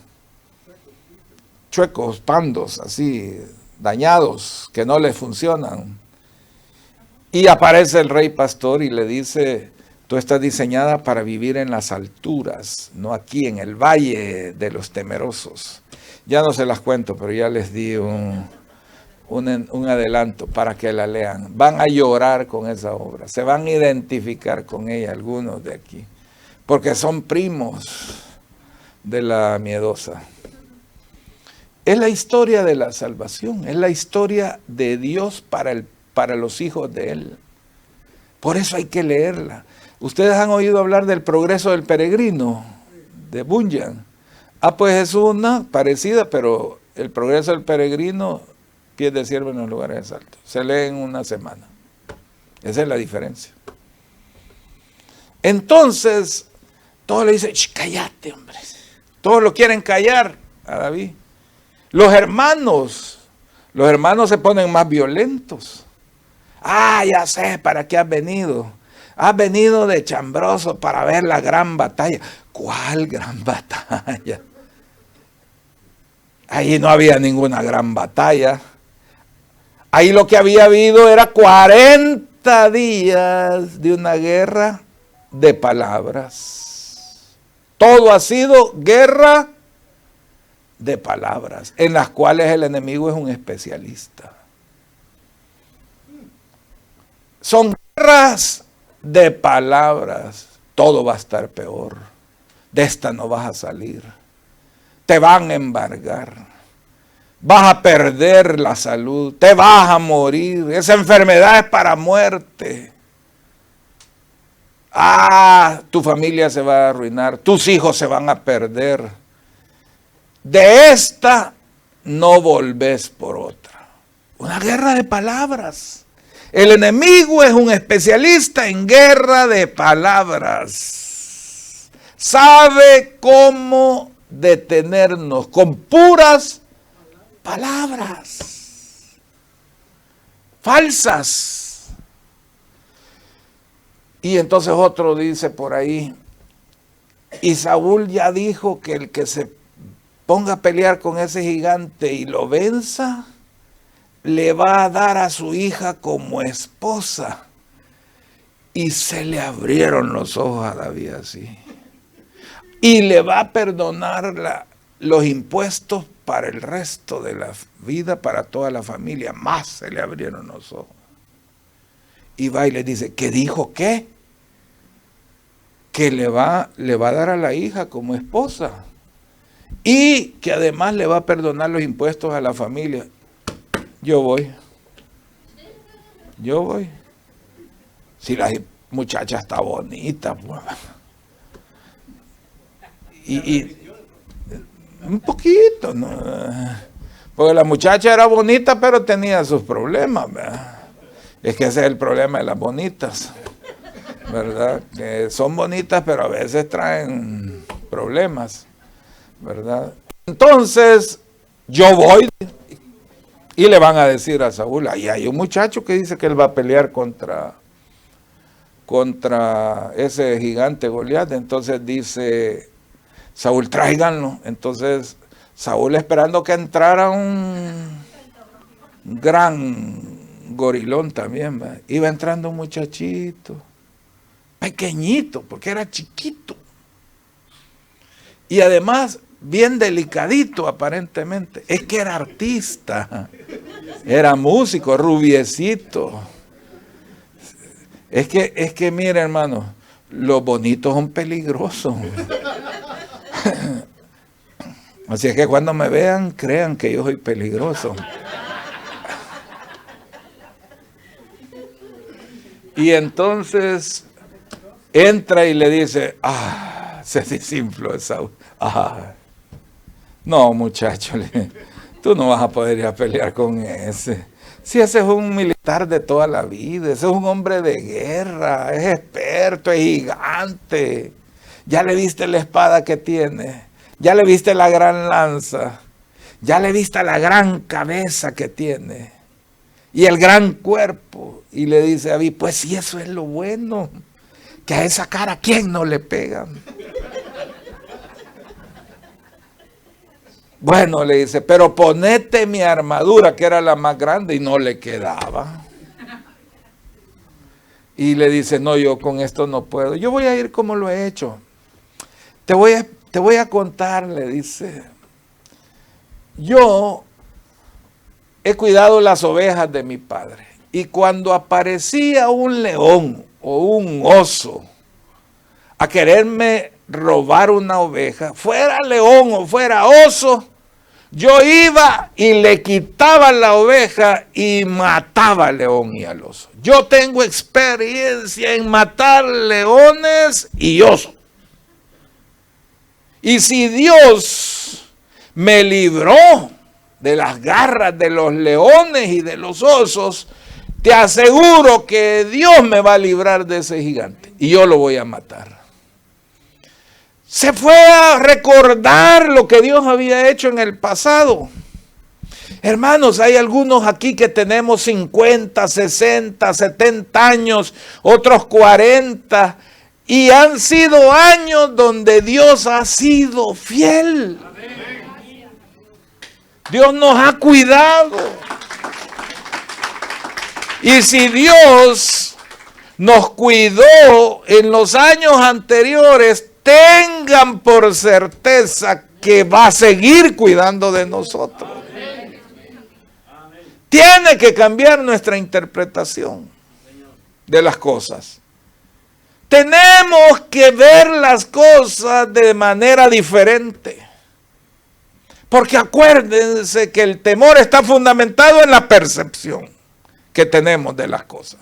Chuecos, pandos, así, dañados, que no les funcionan. Y aparece el rey pastor y le dice, tú estás diseñada para vivir en las alturas, no aquí en el valle de los temerosos. Ya no se las cuento, pero ya les di un adelanto para que la lean. Van a llorar con esa obra, se van a identificar con ella algunos de aquí, porque son primos de la miedosa. Es la historia de la salvación, es la historia de Dios para los hijos de Él. Por eso hay que leerla. Ustedes han oído hablar del progreso del peregrino, de Bunyan. Pues es una parecida, pero el progreso del peregrino, pies de siervo en los lugares altos. Se lee en una semana. Esa es la diferencia. Entonces, todos le dicen, cállate, hombre. Todos lo quieren callar a David. Los hermanos se ponen más violentos. Ya sé, ¿para qué has venido? Has venido de chambroso para ver la gran batalla. ¿Cuál gran batalla? Ahí no había ninguna gran batalla. Ahí lo que había habido era 40 días de una guerra de palabras. Todo ha sido guerra de palabras, en las cuales el enemigo es un especialista. Son guerras de palabras. Todo va a estar peor. De esta no vas a salir. Te van a embargar. Vas a perder la salud. Te vas a morir. Esa enfermedad es para muerte. Tu familia se va a arruinar. Tus hijos se van a perder. De esta no volvés por otra. Una guerra de palabras. El enemigo es un especialista en guerra de palabras. Sabe cómo detenernos con puras palabras falsas. Y entonces otro dice por ahí, y Saúl ya dijo que el que se ponga a pelear con ese gigante y lo venza, le va a dar a su hija como esposa. Y se le abrieron los ojos a David así. Y le va a perdonar los impuestos para el resto de la vida, para toda la familia. Más se le abrieron los ojos. Y va y le dice, ¿qué dijo qué? Que le va a dar a la hija como esposa. Y que además le va a perdonar los impuestos a la familia. Yo voy. Si la muchacha está bonita, pues. Y un poquito, ¿no? Porque la muchacha era bonita, pero tenía sus problemas, ¿verdad? Es que ese es el problema de las bonitas, ¿verdad? Que son bonitas, pero a veces traen problemas, ¿verdad? Entonces, yo voy. Y le van a decir a Saúl, ahí hay un muchacho que dice que él va a pelear contra ese gigante Goliat. Entonces dice Saúl, tráiganlo. Entonces Saúl, esperando que entrara un gran gorilón también, ¿va? Iba entrando un muchachito, pequeñito, porque era chiquito. Y además bien delicadito aparentemente. Es que era artista, era músico, rubiecito. Es que mire, hermano, los bonitos son peligrosos. Así es que cuando me vean, crean que yo soy peligroso. Y entonces entra y le dice, se desinfló Saúl. No, muchacho, tú no vas a poder ir a pelear con ese. Si ese es un militar de toda la vida, ese es un hombre de guerra, es experto, es gigante. Ya le viste la espada que tiene, ya le viste la gran lanza, ya le viste la gran cabeza que tiene y el gran cuerpo. Y le dice a David, pues si eso es lo bueno, que a esa cara, ¿quién no le pega? Bueno, le dice, pero ponete mi armadura, que era la más grande, y no le quedaba. y le dice, no, yo con esto no puedo, yo voy a ir como lo he hecho. Te voy a contar, le dice, yo he cuidado las ovejas de mi padre, y cuando aparecía un león o un oso a quererme robar una oveja, fuera león o fuera oso, yo iba y le quitaba la oveja y mataba al león y al oso. Yo tengo experiencia en matar leones y osos. Y si Dios me libró de las garras de los leones y de los osos, te aseguro que Dios me va a librar de ese gigante y yo lo voy a matar. Se fue a recordar lo que Dios había hecho en el pasado. Hermanos, hay algunos aquí que tenemos 50, 60, 70 años, otros 40, y han sido años donde Dios ha sido fiel. Dios nos ha cuidado. Y si Dios nos cuidó en los años anteriores, tengan por certeza que va a seguir cuidando de nosotros. Tiene que cambiar nuestra interpretación de las cosas. Tenemos que ver las cosas de manera diferente. Porque acuérdense que el temor está fundamentado en la percepción que tenemos de las cosas.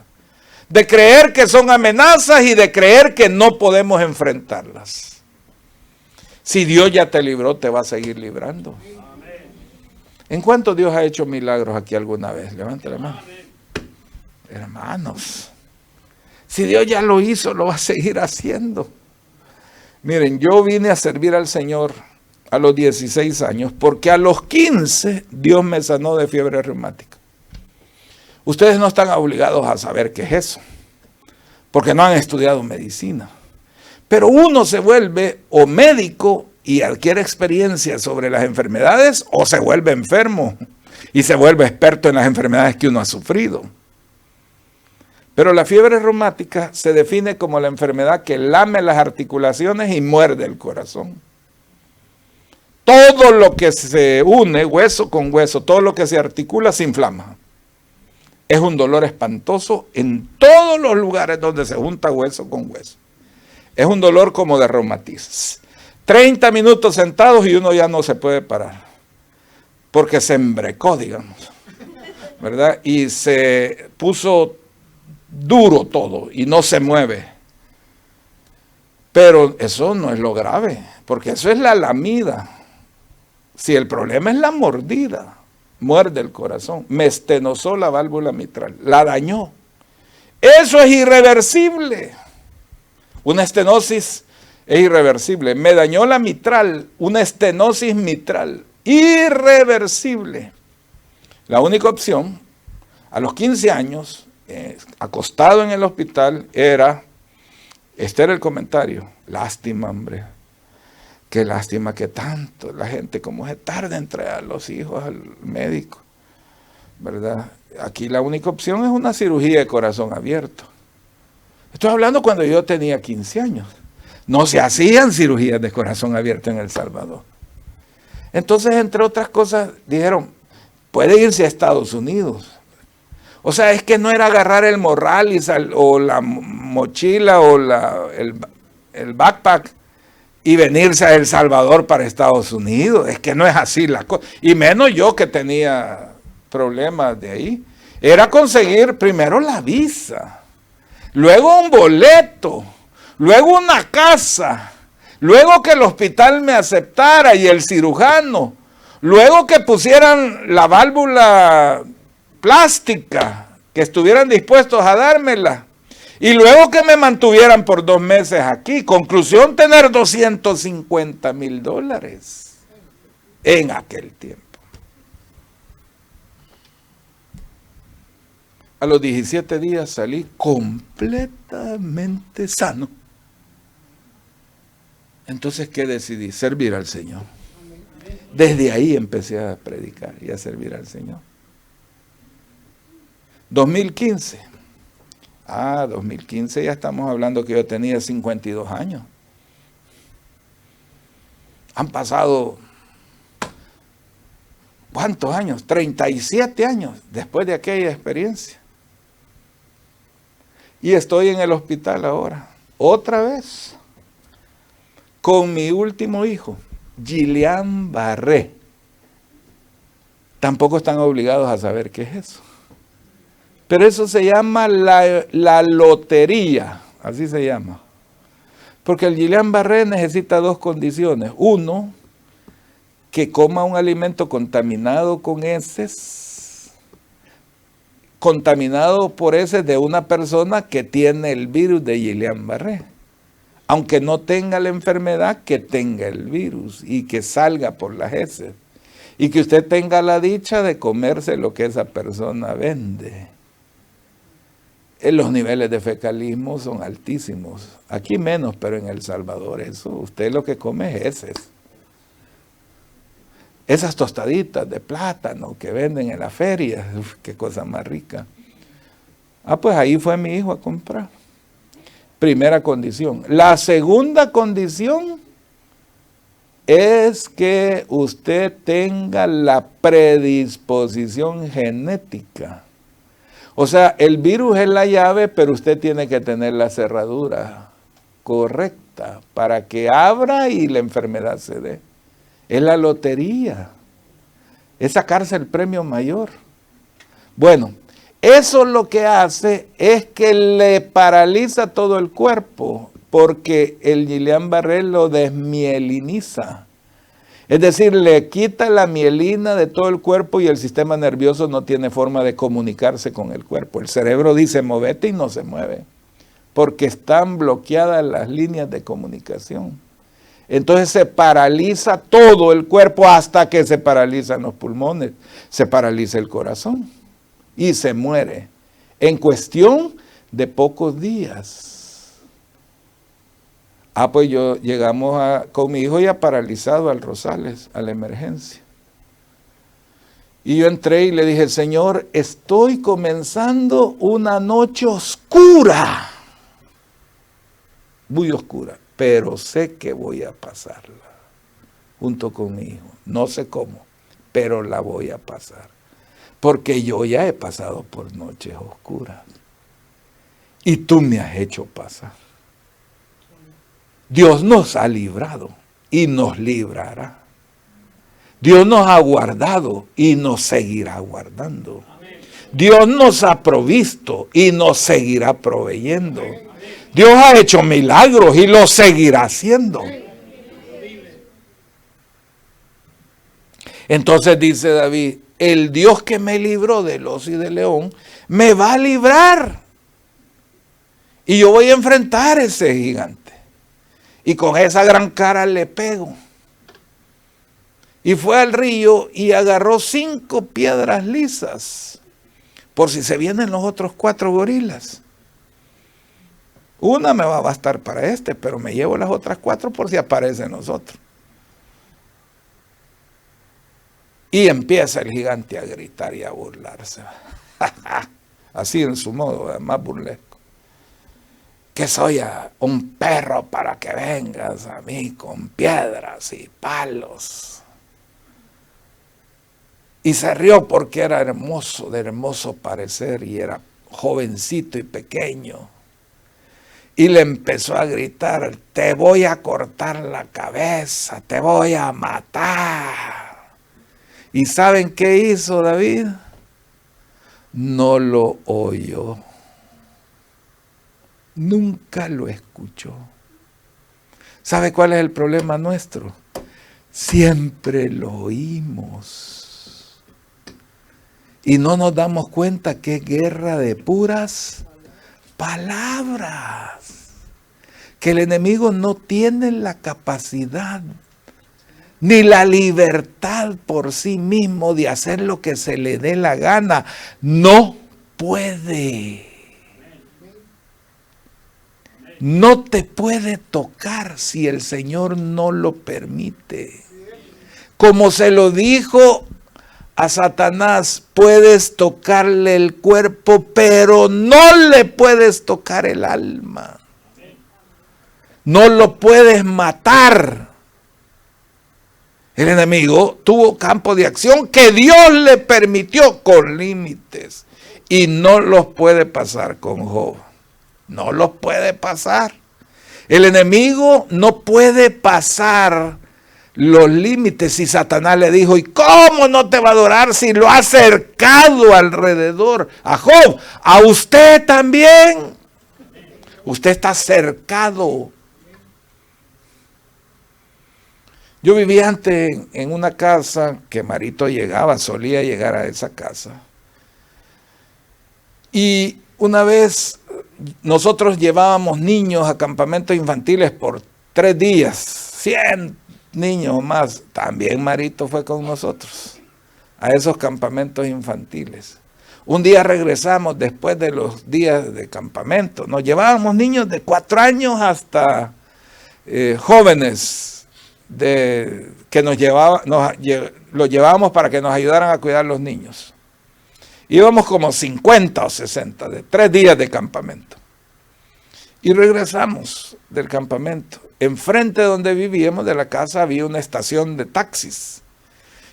De creer que son amenazas y de creer que no podemos enfrentarlas. Si Dios ya te libró, te va a seguir librando. ¿En cuánto Dios ha hecho milagros aquí alguna vez? Levante la mano. Hermanos, si Dios ya lo hizo, lo va a seguir haciendo. Miren, yo vine a servir al Señor a los 16 años porque a los 15 Dios me sanó de fiebre reumática. Ustedes no están obligados a saber qué es eso, porque no han estudiado medicina. Pero uno se vuelve o médico y adquiere experiencia sobre las enfermedades, o se vuelve enfermo y se vuelve experto en las enfermedades que uno ha sufrido. Pero la fiebre reumática se define como la enfermedad que lame las articulaciones y muerde el corazón. Todo lo que se une, hueso con hueso, todo lo que se articula se inflama. Es un dolor espantoso en todos los lugares donde se junta hueso con hueso. Es un dolor como de reumatismo. 30 minutos sentados y uno ya no se puede parar. Porque se embrecó, digamos. ¿Verdad? Y se puso duro todo y no se mueve. Pero eso no es lo grave, porque eso es la lamida. Si el problema es la mordida, muerde el corazón, me estenosó la válvula mitral, la dañó. Eso es irreversible. Una estenosis es irreversible. Me dañó la mitral, una estenosis mitral, irreversible. La única opción, a los 15 años, acostado en el hospital, era, este era el comentario, lástima, hombre. Qué lástima que tanto la gente, como es tarde en traer a los hijos al médico, ¿verdad? Aquí la única opción es una cirugía de corazón abierto. Estoy hablando cuando yo tenía 15 años. No se hacían cirugías de corazón abierto en El Salvador. Entonces, entre otras cosas, dijeron, puede irse a Estados Unidos. O sea, es que no era agarrar el morral o la mochila o el backpack y venirse a El Salvador para Estados Unidos. Es que no es así la cosa. Y menos yo que tenía problemas de ahí. Era conseguir primero la visa, luego un boleto, luego una casa, luego que el hospital me aceptara y el cirujano, luego que pusieran la válvula plástica, que estuvieran dispuestos a dármela. Y luego que me mantuvieran por 2 meses aquí. Conclusión, tener $250,000 en aquel tiempo. A los 17 días salí completamente sano. Entonces, ¿qué decidí? Servir al Señor. Desde ahí empecé a predicar y a servir al Señor. 2015. 2015 ya estamos hablando que yo tenía 52 años. Han pasado, ¿cuántos años? 37 años después de aquella experiencia. Y estoy en el hospital ahora, otra vez, con mi último hijo, Gillian Barré. Tampoco están obligados a saber qué es eso. Pero eso se llama la lotería, así se llama. Porque el Guillain-Barré necesita dos condiciones. Uno, que coma un alimento contaminado con heces, contaminado por heces de una persona que tiene el virus de Guillain-Barré. Aunque no tenga la enfermedad, que tenga el virus y que salga por las heces. Y que usted tenga la dicha de comerse lo que esa persona vende. Los niveles de fecalismo son altísimos. Aquí menos, pero en El Salvador eso, usted lo que come es heces. Esas tostaditas de plátano que venden en la feria, uf, qué cosa más rica. Pues ahí fue mi hijo a comprar. Primera condición. La segunda condición es que usted tenga la predisposición genética. O sea, el virus es la llave, pero usted tiene que tener la cerradura correcta para que abra y la enfermedad se dé. Es la lotería. Es sacarse el premio mayor. Bueno, eso lo que hace es que le paraliza todo el cuerpo, porque el Guillain-Barré lo desmieliniza. Es decir, le quita la mielina de todo el cuerpo y el sistema nervioso no tiene forma de comunicarse con el cuerpo. El cerebro dice, movete y no se mueve, porque están bloqueadas las líneas de comunicación. Entonces se paraliza todo el cuerpo hasta que se paralizan los pulmones, se paraliza el corazón y se muere en cuestión de pocos días. Pues llegamos con mi hijo ya paralizado al Rosales, a la emergencia. Y yo entré y le dije, Señor, estoy comenzando una noche oscura, muy oscura, pero sé que voy a pasarla junto con mi hijo. No sé cómo, pero la voy a pasar. Porque yo ya he pasado por noches oscuras y tú me has hecho pasar. Dios nos ha librado y nos librará. Dios nos ha guardado y nos seguirá guardando. Dios nos ha provisto y nos seguirá proveyendo. Dios ha hecho milagros y lo seguirá haciendo. Entonces dice David, el Dios que me libró del oso y del león, me va a librar. Y yo voy a enfrentar a ese gigante. Y con esa gran cara le pego. Y fue al río y agarró 5 piedras lisas. Por si se vienen los otros 4 gorilas. Una me va a bastar para este, pero me llevo las otras 4 por si aparecen los otros. Y empieza el gigante a gritar y a burlarse. Así en su modo, más burlesco. Que soy un perro para que vengas a mí con piedras y palos. Y se rió porque era hermoso, de hermoso parecer, y era jovencito y pequeño. Y le empezó a gritar, te voy a cortar la cabeza, te voy a matar. ¿Y saben qué hizo David? No lo oyó. Nunca lo escuchó. ¿Sabe cuál es el problema nuestro? Siempre lo oímos. Y no nos damos cuenta que es guerra de puras palabras. Que el enemigo no tiene la capacidad ni la libertad por sí mismo de hacer lo que se le dé la gana. No puede. No te puede tocar si el Señor no lo permite. Como se lo dijo A Satanás puedes tocarle el cuerpo, pero no le puedes tocar el alma. No lo puedes matar. El enemigo tuvo campo de acción que Dios le permitió con límites. Y no los puede pasar con Job. No los puede pasar. El enemigo no puede pasar los límites. Y Satanás le dijo, ¿y cómo no te va a adorar si lo ha cercado alrededor? A Job, a usted también. Usted está cercado. Yo vivía antes en una casa que Marito solía llegar a esa casa. Y una vez nosotros llevábamos niños a campamentos infantiles por 3 días, 100 niños o más. También Marito fue con nosotros a esos campamentos infantiles. Un día regresamos después de los días de campamento. Nos llevábamos niños de 4 años hasta jóvenes que los llevábamos para que nos ayudaran a cuidar los niños. Íbamos como 50 o 60 de 3 días de campamento. Y regresamos del campamento. Enfrente de donde vivíamos de la casa había una estación de taxis.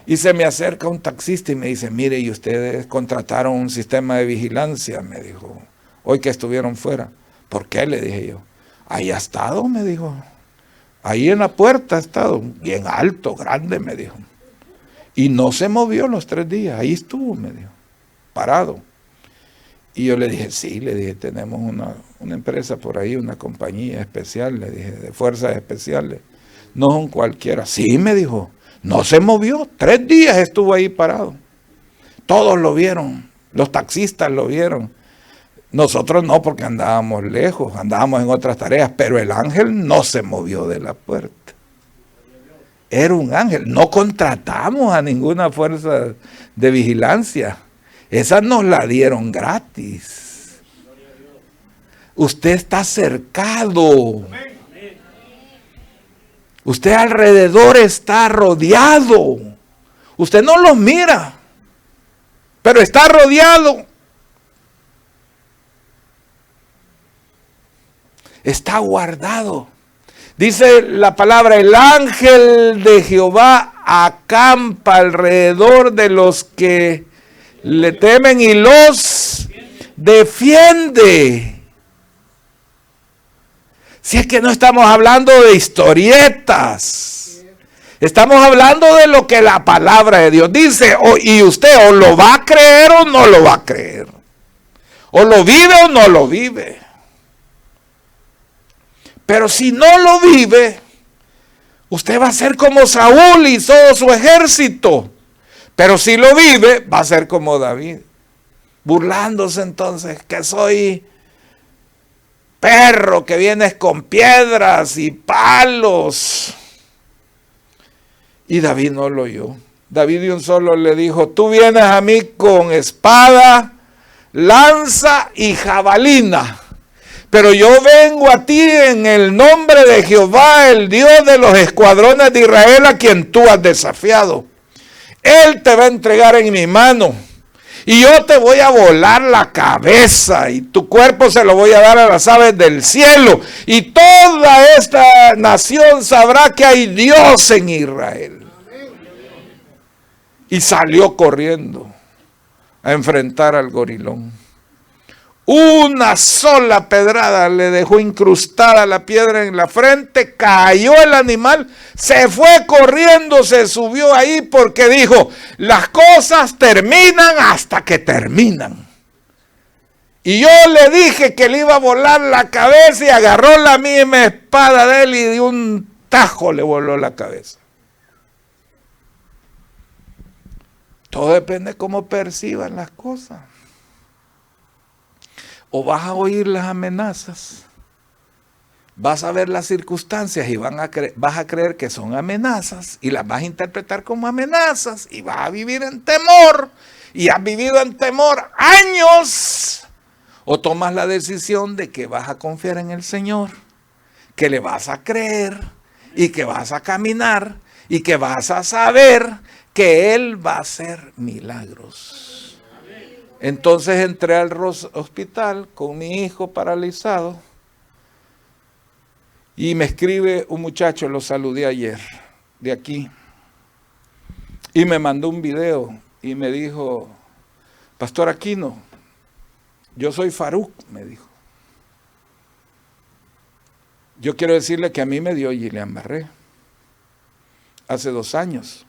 Y se me acerca un taxista y me dice, mire, ¿y ustedes contrataron un sistema de vigilancia? Me dijo, hoy que estuvieron fuera. ¿Por qué? Le dije yo. Ahí ha estado, me dijo. Ahí en la puerta ha estado. Bien alto, grande, me dijo. Y no se movió los 3 días. Ahí estuvo, me dijo. Parado. Y yo le dije, sí, le dije, tenemos una empresa por ahí, una compañía especial, le dije, de fuerzas especiales. No son cualquiera. Sí, me dijo, no se movió. 3 días estuvo ahí parado. Todos lo vieron, los taxistas lo vieron. Nosotros no, porque andábamos lejos, andábamos en otras tareas, pero el ángel no se movió de la puerta. Era un ángel. No contratamos a ninguna fuerza de vigilancia. Esa nos la dieron gratis. Usted está cercado. Usted alrededor está rodeado. Usted no los mira, pero está rodeado. Está guardado. Dice la palabra, el ángel de Jehová acampa alrededor de los que le temen y los defiende. Si es que no estamos hablando de historietas, estamos hablando de lo que la palabra de Dios dice, y usted o lo va a creer o no lo va a creer, o lo vive o no lo vive. Pero si no lo vive, usted va a ser como Saúl y todo su ejército. Pero si lo vive, va a ser como David, burlándose entonces, que soy perro que vienes con piedras y palos. Y David no lo oyó. David de un solo le dijo, tú vienes a mí con espada, lanza y jabalina, pero yo vengo a ti en el nombre de Jehová, el Dios de los escuadrones de Israel, a quien tú has desafiado. Él te va a entregar en mi mano y yo te voy a volar la cabeza y tu cuerpo se lo voy a dar a las aves del cielo y toda esta nación sabrá que hay Dios en Israel. Y salió corriendo a enfrentar al gorilón. Una sola pedrada le dejó incrustada la piedra en la frente, cayó el animal, se fue corriendo, se subió ahí porque dijo, las cosas terminan hasta que terminan. Y yo le dije que le iba a volar la cabeza y agarró la misma espada de él y de un tajo le voló la cabeza. Todo depende de cómo perciban las cosas. O vas a oír las amenazas, vas a ver las circunstancias y vas a creer que son amenazas y las vas a interpretar como amenazas y vas a vivir en temor y has vivido en temor años. O tomas la decisión de que vas a confiar en el Señor, que le vas a creer y que vas a caminar y que vas a saber que Él va a hacer milagros. Entonces entré al hospital con mi hijo paralizado y me escribe un muchacho, lo saludé ayer, de aquí, y me mandó un video y me dijo, Pastor Aquino, yo soy Faruq, me dijo. Yo quiero decirle que a mí me dio Guillain-Barré hace 2 años.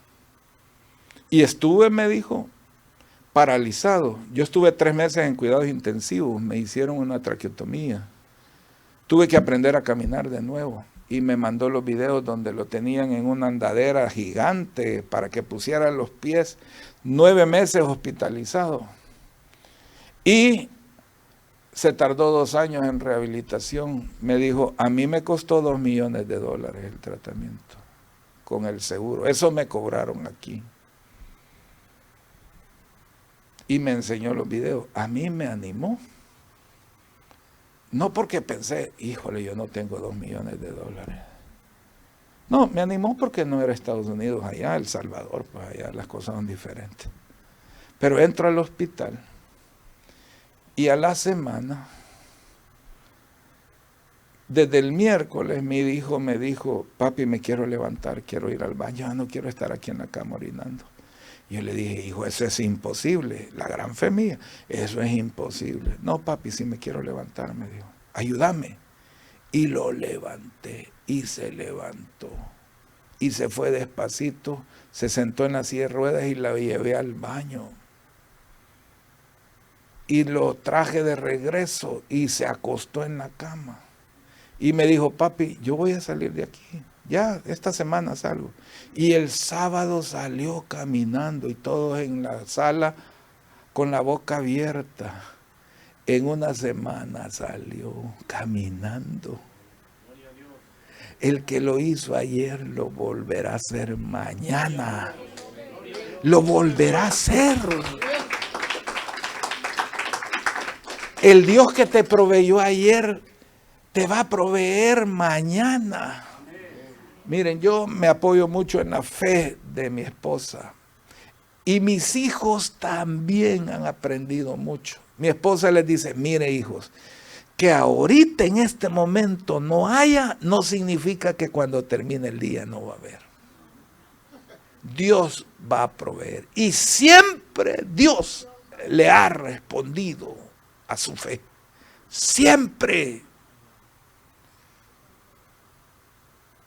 Y estuve, me dijo, paralizado. Yo estuve 3 meses en cuidados intensivos, me hicieron una traqueotomía. Tuve que aprender a caminar de nuevo. Y me mandó los videos donde lo tenían en una andadera gigante para que pusiera los pies. 9 meses hospitalizado. Y se tardó 2 años en rehabilitación. Me dijo, a mí me costó $2 millones el tratamiento con el seguro. Eso me cobraron aquí. Y me enseñó los videos. A mí me animó. No porque pensé, híjole, yo no tengo $2 millones. No, me animó porque no era Estados Unidos, allá El Salvador, pues allá las cosas son diferentes. Pero entro al hospital y a la semana, desde el miércoles, mi hijo me dijo, papi, me quiero levantar, quiero ir al baño, ya no quiero estar aquí en la cama orinando. Yo le dije, hijo, eso es imposible, la gran fe mía, eso es imposible. No, papi, si me quiero levantar, me dijo, ayúdame. Y lo levanté y se levantó. Y se fue despacito, se sentó en la silla de ruedas y la llevé al baño. Y lo traje de regreso y se acostó en la cama. Y me dijo, papi, yo voy a salir de aquí. Ya, esta semana salgo. Y el sábado salió caminando y todos en la sala con la boca abierta. En una semana salió caminando. El que lo hizo ayer lo volverá a hacer mañana. Lo volverá a hacer. El Dios que te proveyó ayer te va a proveer mañana. Miren, yo me apoyo mucho en la fe de mi esposa. Y mis hijos también han aprendido mucho. Mi esposa les dice, mire hijos, que ahorita en este momento no haya, no significa que cuando termine el día no va a haber. Dios va a proveer. Y siempre Dios le ha respondido a su fe. Siempre.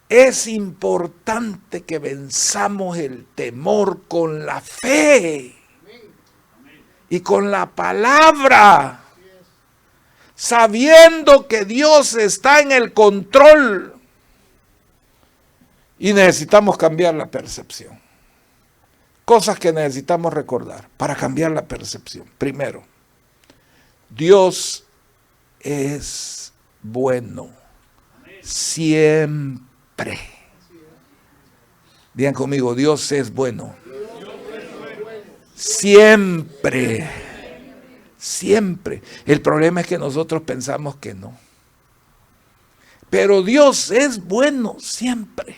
Es importante que venzamos el temor con la fe y con la palabra, sabiendo que Dios está en el control. Y necesitamos cambiar la percepción. Cosas que necesitamos recordar para cambiar la percepción. Primero, Dios es bueno siempre. Digan conmigo, Dios es bueno. Siempre. Siempre. El problema es que nosotros pensamos que no. Pero Dios es bueno siempre.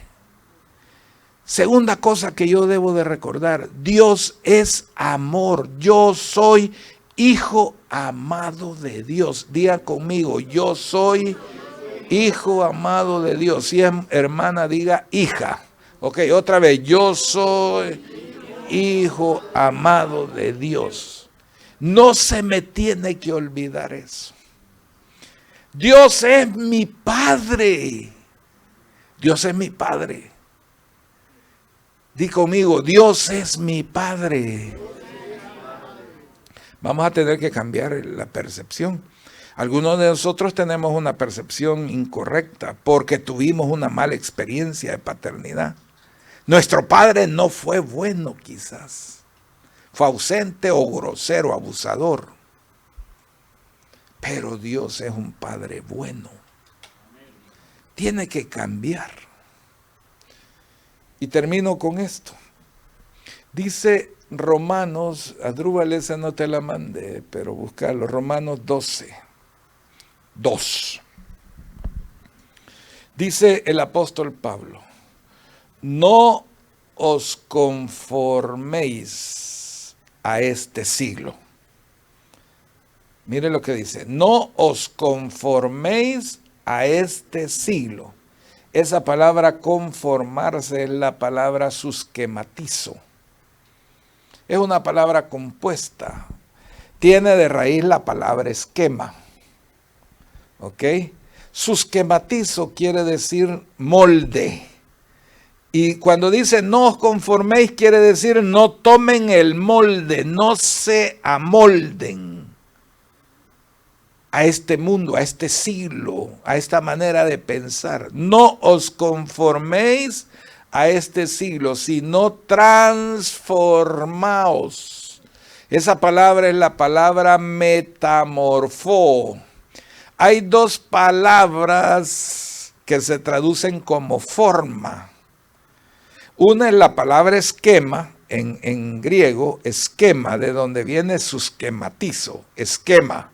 Segunda cosa que yo debo de recordar, Dios es amor. Yo soy hijo amado de Dios. Diga conmigo, yo soy hijo amado de Dios. Si es hermana, diga hija. Ok, otra vez, yo soy hijo amado de Dios. No se me tiene que olvidar eso. Dios es mi Padre. Dios es mi Padre. Di conmigo, Dios es mi Padre. Vamos a tener que cambiar la percepción. Algunos de nosotros tenemos una percepción incorrecta porque tuvimos una mala experiencia de paternidad. Nuestro padre no fue bueno quizás. Fue ausente o grosero, abusador. Pero Dios es un Padre bueno. Tiene que cambiar. Y termino con esto. Dice Romanos, Adrúbal, esa no te la mandé, pero buscarlo. Romanos 12:2. Dice el apóstol Pablo, no os conforméis a este siglo. Mire lo que dice, no os conforméis a este siglo. Esa palabra conformarse es la palabra susquematizo. Es una palabra compuesta. Tiene de raíz la palabra esquema. ¿Ok? Susquematizo quiere decir molde. Y cuando dice no os conforméis, quiere decir no tomen el molde, no se amolden a este mundo, a este siglo, a esta manera de pensar. No os conforméis a este siglo, sino transformaos. Esa palabra es la palabra metamorfó. Hay dos palabras que se traducen como forma. Una es la palabra esquema, en griego, esquema, de donde viene susquematizo, esquema.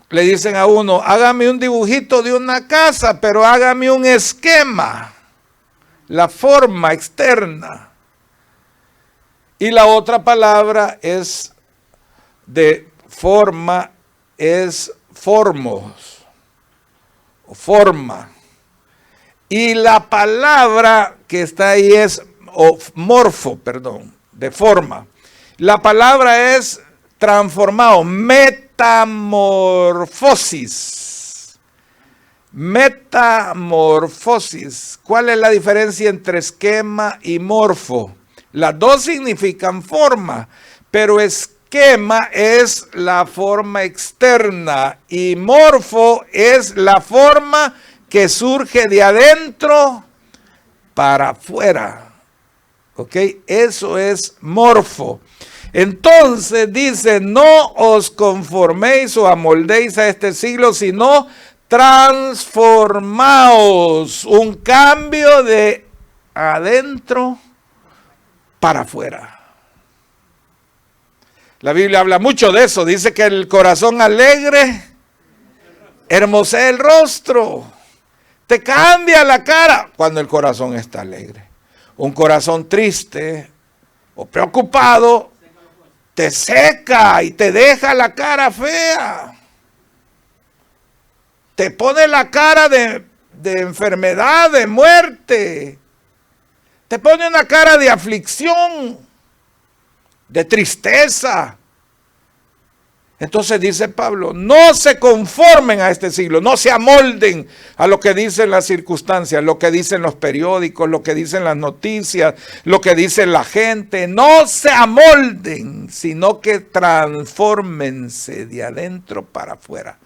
Le dicen a uno, hágame un dibujito de una casa, pero hágame un esquema, la forma externa. Y la otra palabra es de forma, es formos, o forma. Y la palabra que está ahí es morfo, de forma. La palabra es transformado, metamorfosis. Metamorfosis. ¿Cuál es la diferencia entre esquema y morfo? Las dos significan forma, pero esquema es la forma externa y morfo es la forma que surge de adentro para afuera. ¿Ok? Eso es morfo. Entonces dice, no os conforméis o amoldéis a este siglo, sino transformaos. Un cambio de adentro para afuera. La Biblia habla mucho de eso. Dice que el corazón alegre hermosea el rostro. Te cambia la cara cuando el corazón está alegre. Un corazón triste o preocupado te seca y te deja la cara fea. Te pone la cara de enfermedad, de muerte. Te pone una cara de aflicción, de tristeza. Entonces dice Pablo, no se conformen a este siglo, no se amolden a lo que dicen las circunstancias, lo que dicen los periódicos, lo que dicen las noticias, lo que dice la gente. No se amolden, sino que transfórmense de adentro para afuera.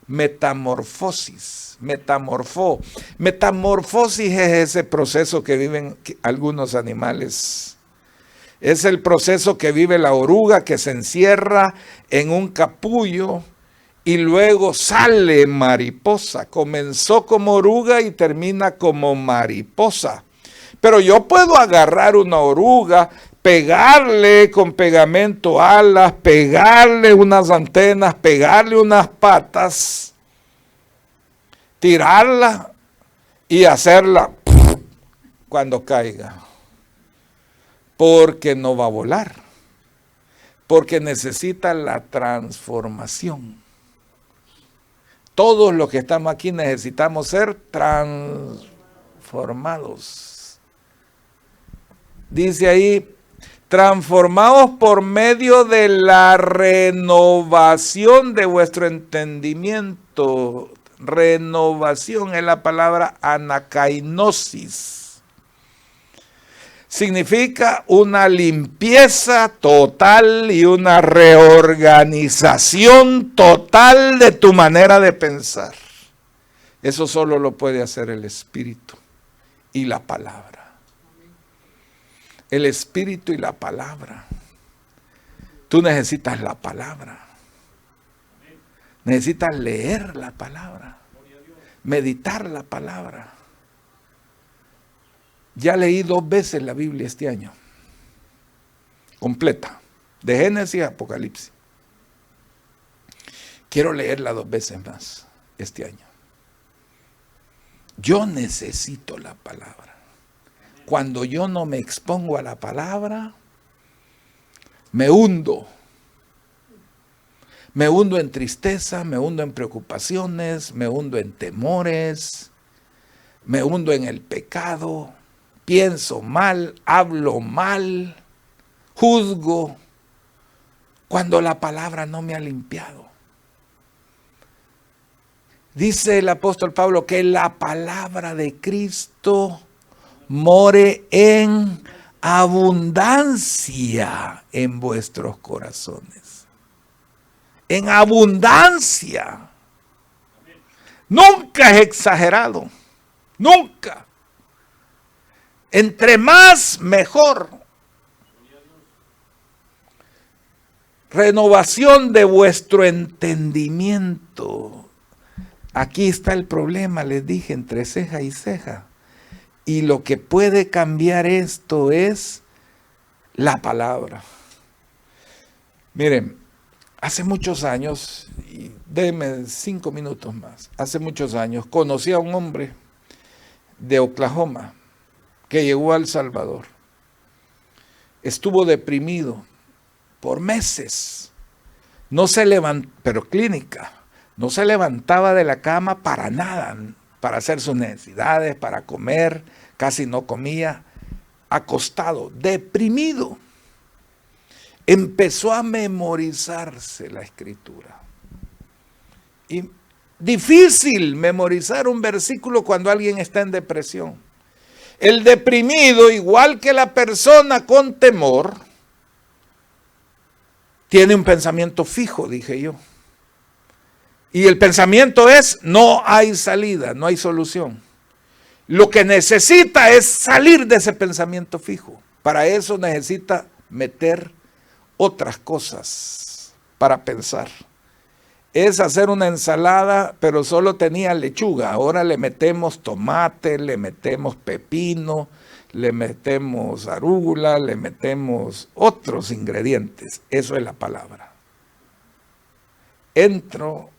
Metamorfosis, metamorfosis es ese proceso que viven algunos animales. Es el proceso que vive la oruga, que se encierra en un capullo y luego sale mariposa. Comenzó como oruga y termina como mariposa. Pero yo puedo agarrar una oruga, pegarle con pegamento alas, pegarle unas antenas, pegarle unas patas, tirarla y hacerla cuando caiga. Porque no va a volar, porque necesita la transformación. Todos los que estamos aquí necesitamos ser transformados. Dice ahí, transformados por medio de la renovación de vuestro entendimiento. Renovación es la palabra anakainosis. Significa una limpieza total y una reorganización total de tu manera de pensar. Eso solo lo puede hacer el Espíritu y la palabra. El Espíritu y la palabra. Tú necesitas la palabra. Necesitas leer la palabra. Meditar la palabra. Ya leí 2 veces la Biblia este año, completa, de Génesis a Apocalipsis. Quiero leerla 2 veces más este año. Yo necesito la palabra. cuando yo no me expongo a la palabra, me hundo. Me hundo en tristeza, me hundo en preocupaciones, me hundo en temores, me hundo en el pecado, pienso mal, hablo mal, juzgo, cuando la palabra no me ha limpiado. Dice el apóstol Pablo que la palabra de Cristo more en abundancia en vuestros corazones. En abundancia. Nunca es exagerado. Nunca. Entre más, mejor. Renovación de vuestro entendimiento. Aquí está el problema, les dije, entre ceja y ceja. Y lo que puede cambiar esto es la palabra. Miren, hace muchos años, y denme 5 minutos más, hace muchos años conocí a un hombre de Oklahoma que llegó a El Salvador. Estuvo deprimido por meses. No se levantó, pero clínica. No se levantaba de la cama para nada, para hacer sus necesidades, para comer, casi no comía, acostado, deprimido. Empezó a memorizarse la escritura. Y difícil memorizar un versículo cuando alguien está en depresión. El deprimido, igual que la persona con temor, tiene un pensamiento fijo, dije yo. Y el pensamiento es, no hay salida, no hay solución. Lo que necesita es salir de ese pensamiento fijo. Para eso necesita meter otras cosas para pensar. Es hacer una ensalada, pero solo tenía lechuga. Ahora le metemos tomate, le metemos pepino, le metemos arúgula, le metemos otros ingredientes. Eso es la palabra. Entró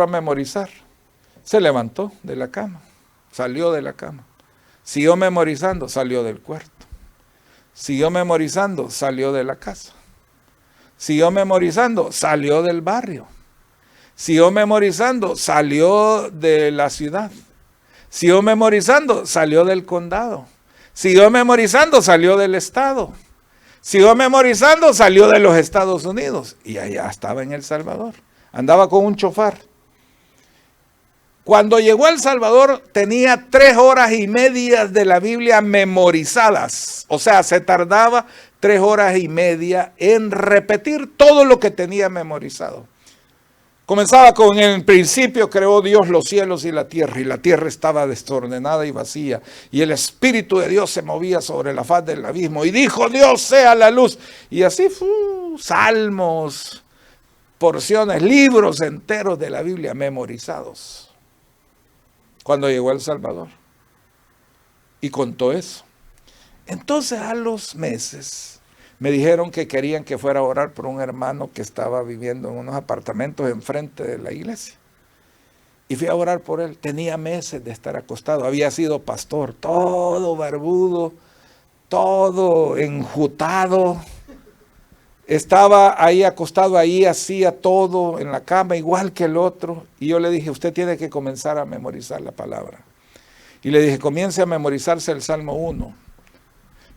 a memorizar. Se levantó de la cama, salió de la cama. Siguió memorizando, salió del cuarto. Siguió memorizando, salió de la casa. Siguió memorizando, salió del barrio. Siguió memorizando, salió de la ciudad. Siguió memorizando, salió del condado. Siguió memorizando, salió del estado. Siguió memorizando, salió de los Estados Unidos. Y allá estaba en El Salvador. Andaba con un chofer. Cuando llegó a El Salvador tenía 3 horas y media de la Biblia memorizadas. O sea, se tardaba 3 horas y media en repetir todo lo que tenía memorizado. Comenzaba con: en el principio creó Dios los cielos y la tierra estaba desordenada y vacía, y el Espíritu de Dios se movía sobre la faz del abismo, y dijo Dios: sea la luz. Y así salmos, porciones, libros enteros de la Biblia memorizados. Cuando llegó a El Salvador y contó eso. Entonces a los meses me dijeron que querían que fuera a orar por un hermano que estaba viviendo en unos apartamentos enfrente de la iglesia. Y fui a orar por él. Tenía meses de estar acostado. Había sido pastor, todo barbudo, todo enjutado. Estaba ahí acostado, ahí hacía todo en la cama, igual que el otro. Y yo le dije: usted tiene que comenzar a memorizar la palabra. Y le dije: comience a memorizarse el Salmo 1.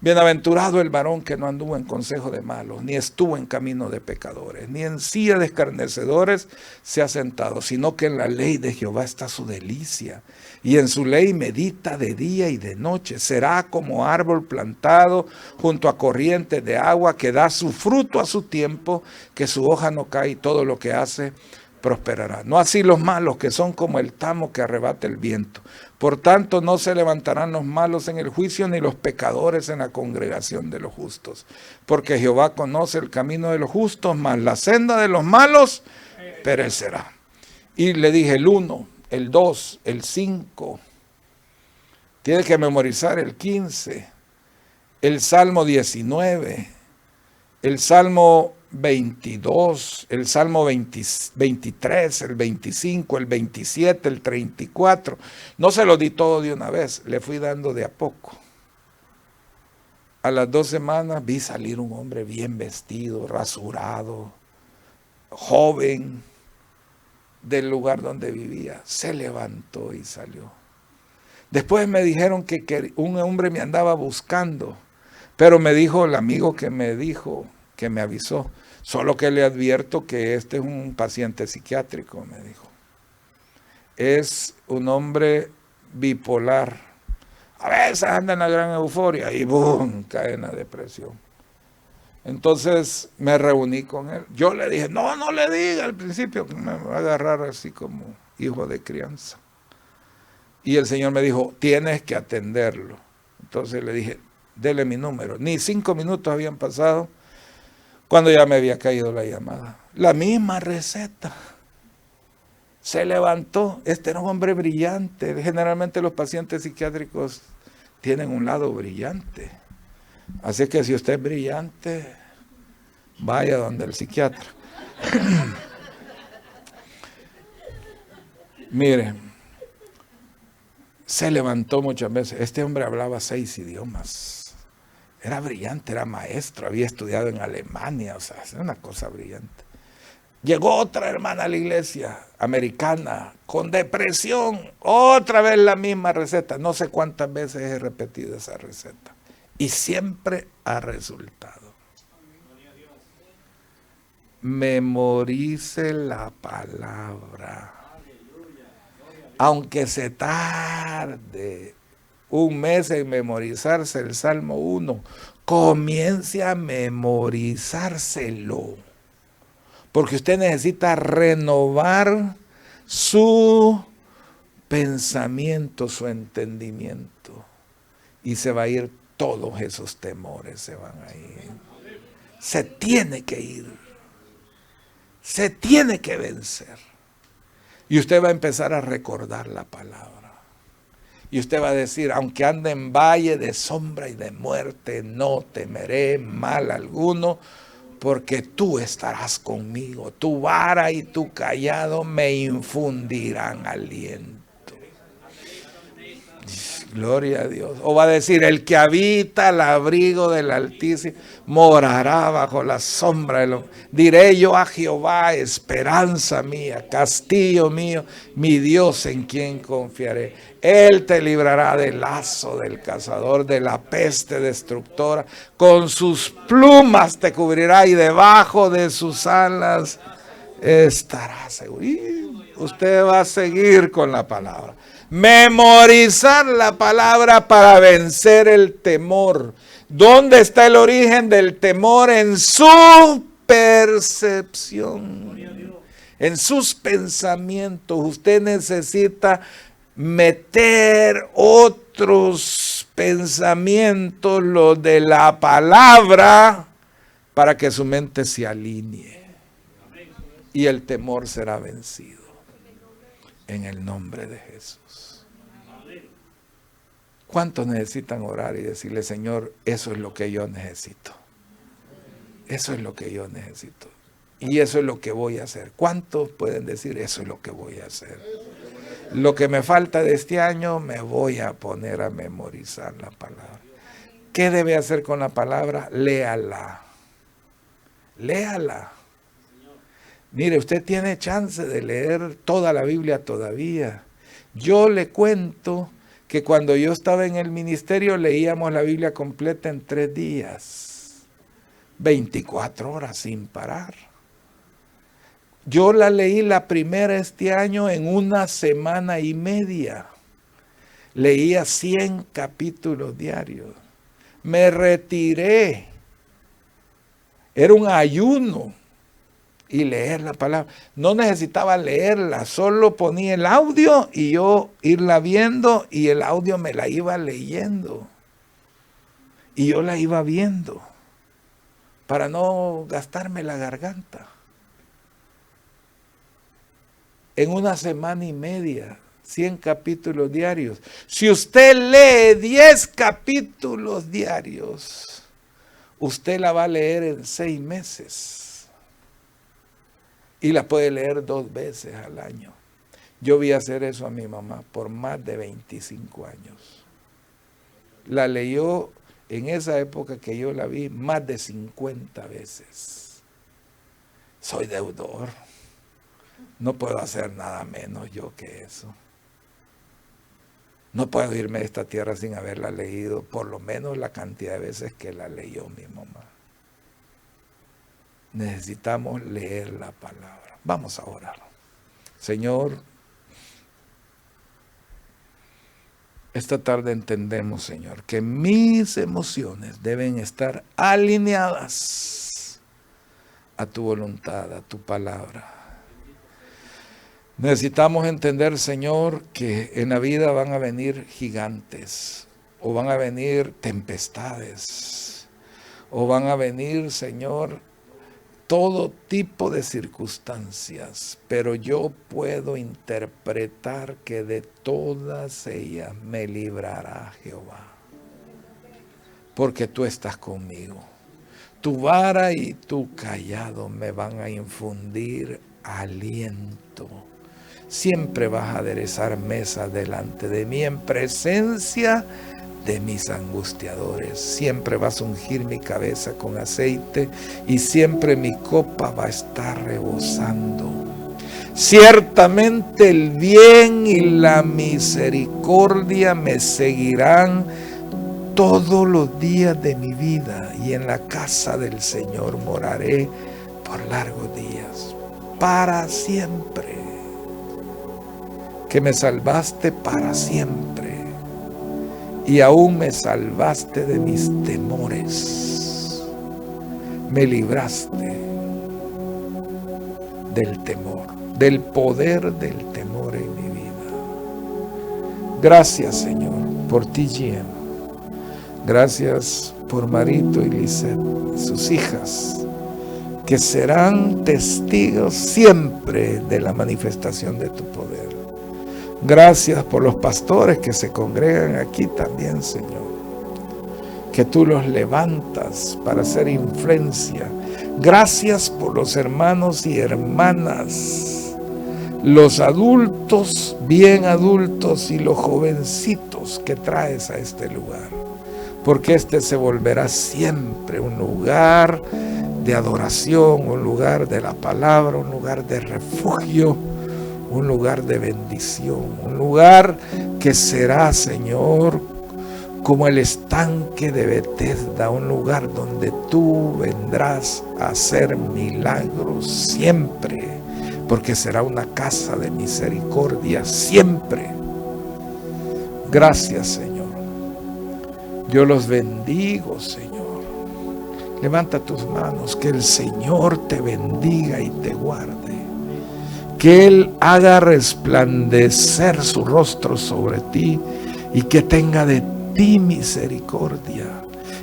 Bienaventurado el varón que no anduvo en consejo de malos, ni estuvo en camino de pecadores, ni en silla de escarnecedores se ha sentado, sino que en la ley de Jehová está su delicia, y en su ley medita de día y de noche. Será como árbol plantado junto a corrientes de agua, que da su fruto a su tiempo, que su hoja no cae, y todo lo que hace prosperará. No así los malos, que son como el tamo que arrebata el viento. Por tanto, no se levantarán los malos en el juicio, ni los pecadores en la congregación de los justos. Porque Jehová conoce el camino de los justos, mas la senda de los malos perecerá. Y le dije: el 1, el 2, el 5. Tiene que memorizar el 15, el Salmo 19, el Salmo 22, el Salmo 23, el 25, el 27, el 34. No se lo di todo de una vez, le fui dando de a poco. A las 2 semanas vi salir un hombre bien vestido, rasurado, joven, del lugar donde vivía. Se levantó y salió. Después me dijeron que un hombre me andaba buscando, pero me dijo el amigo que me avisó, solo que le advierto que este es un paciente psiquiátrico, me dijo. Es un hombre bipolar. A veces anda en la gran euforia y ¡boom!, cae en la depresión. Entonces me reuní con él. Yo le dije, no le diga al principio, que me va a agarrar así como hijo de crianza. Y el Señor me dijo, tienes que atenderlo. Entonces le dije, dele mi número. Ni 5 minutos habían pasado cuando ya me había caído la llamada. La misma receta. Se levantó. Este era un hombre brillante. Generalmente los pacientes psiquiátricos tienen un lado brillante. Así que si usted es brillante, vaya donde el psiquiatra. Mire, se levantó muchas veces. Este hombre hablaba 6 idiomas. Era brillante, era maestro, había estudiado en Alemania, o sea, era una cosa brillante. Llegó otra hermana a la iglesia, americana, con depresión, otra vez la misma receta. No sé cuántas veces he repetido esa receta. Y siempre ha resultado. Memorice la palabra. Aunque se tarde 1 mes en memorizarse el Salmo 1, comience a memorizárselo. Porque usted necesita renovar su pensamiento, su entendimiento. Y se va a ir todos esos temores, se van a ir. Se tiene que ir. Se tiene que vencer. Y usted va a empezar a recordar la palabra. Y usted va a decir, aunque ande en valle de sombra y de muerte, no temeré mal alguno, porque tú estarás conmigo. Tu vara y tu cayado me infundirán aliento. Gloria a Dios. O va a decir, el que habita al abrigo del Altísimo morará bajo la sombra del Omnipotente. Diré yo a Jehová, esperanza mía, castillo mío, mi Dios en quien confiaré. Él te librará del lazo del cazador, de la peste destructora. Con sus plumas te cubrirá y debajo de sus alas estará seguro. Y usted va a seguir con la palabra. Memorizar la palabra para vencer el temor. ¿Dónde está el origen del temor? En su percepción, en sus pensamientos. Usted necesita meter otros pensamientos, los de la palabra, para que su mente se alinee. Y el temor será vencido. En el nombre de Jesús. ¿Cuántos necesitan orar y decirle, Señor, eso es lo que yo necesito? Eso es lo que yo necesito. Y eso es lo que voy a hacer. ¿Cuántos pueden decir, eso es lo que voy a hacer? Lo que me falta de este año, me voy a poner a memorizar la palabra. ¿Qué debe hacer con la palabra? Léala. Léala. Mire, usted tiene chance de leer toda la Biblia todavía. Yo le cuento que cuando yo estaba en el ministerio leíamos la Biblia completa en 3 días. 24 horas sin parar. Yo la leí la primera este año en 1 semana y media. Leía 100 capítulos diarios. Me retiré. Era un ayuno. Y leer la palabra. No necesitaba leerla, solo ponía el audio y yo irla viendo y el audio me la iba leyendo. Y yo la iba viendo para no gastarme la garganta. En 1 semana y media, 100 capítulos diarios. Si usted lee 10 capítulos diarios, usted la va a leer en 6 meses. Y la puede leer 2 veces al año. Yo vi hacer eso a mi mamá por más de 25 años. La leyó en esa época que yo la vi más de 50 veces. Soy deudor. No puedo hacer nada menos yo que eso. No puedo irme de esta tierra sin haberla leído, por lo menos la cantidad de veces que la leyó mi mamá. Necesitamos leer la palabra. Vamos a orar. Señor, esta tarde entendemos, Señor, que mis emociones deben estar alineadas a tu voluntad, a tu palabra. Necesitamos entender, Señor, que en la vida van a venir gigantes, o van a venir tempestades, o van a venir, Señor, todo tipo de circunstancias, pero yo puedo interpretar que de todas ellas me librará Jehová, porque tú estás conmigo. Tu vara y tu cayado me van a infundir aliento. Siempre vas a aderezar mesa delante de mí en presencia de mis angustiadores. Siempre vas a ungir mi cabeza con aceite y siempre mi copa va a estar rebosando. Ciertamente el bien y la misericordia me seguirán todos los días de mi vida, y en la casa del Señor moraré por largos días, para siempre. Que me salvaste para siempre, y aún me salvaste de mis temores. Me libraste del temor, del poder del temor en mi vida. Gracias, Señor, por TGM. Gracias por Marito y Lisette, sus hijas, que serán testigos siempre de la manifestación de tu poder. Gracias por los pastores que se congregan aquí también, Señor, que tú los levantas para hacer influencia. Gracias por los hermanos y hermanas, los adultos, bien adultos, y los jovencitos que traes a este lugar, porque este se volverá siempre un lugar de adoración, un lugar de la palabra, un lugar de refugio, un lugar de bendición, un lugar que será, Señor, como el estanque de Betesda, un lugar donde tú vendrás a hacer milagros siempre, porque será una casa de misericordia siempre. Gracias, Señor. Yo los bendigo, Señor. Levanta tus manos, que el Señor te bendiga y te guarde. Que Él haga resplandecer su rostro sobre ti y que tenga de ti misericordia.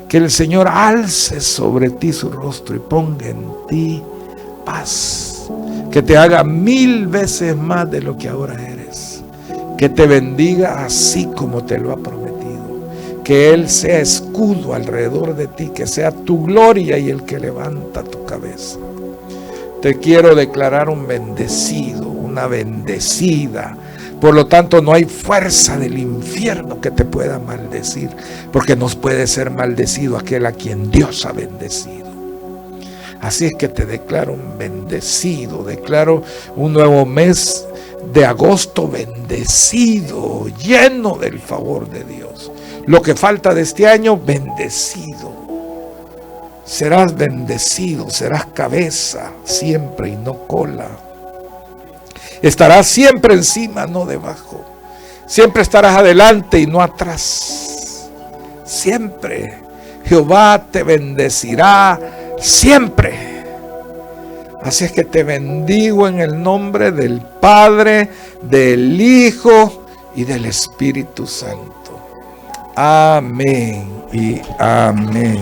Que el Señor alce sobre ti su rostro y ponga en ti paz. Que te haga 1000 veces más de lo que ahora eres. Que te bendiga así como te lo ha prometido. Que Él sea escudo alrededor de ti, que sea tu gloria y el que levanta tu cabeza. Te quiero declarar un bendecido, una bendecida. Por lo tanto, no hay fuerza del infierno que te pueda maldecir, porque no puede ser maldecido aquel a quien Dios ha bendecido. Así es que te declaro un bendecido, declaro un nuevo mes de agosto bendecido, lleno del favor de Dios. Lo que falta de este año, bendecido. Serás bendecido, serás cabeza siempre y no cola. Estarás siempre encima, no debajo. Siempre estarás adelante y no atrás. Siempre Jehová te bendecirá, siempre. Así es que te bendigo en el nombre del Padre, del Hijo y del Espíritu Santo. Amén y amén.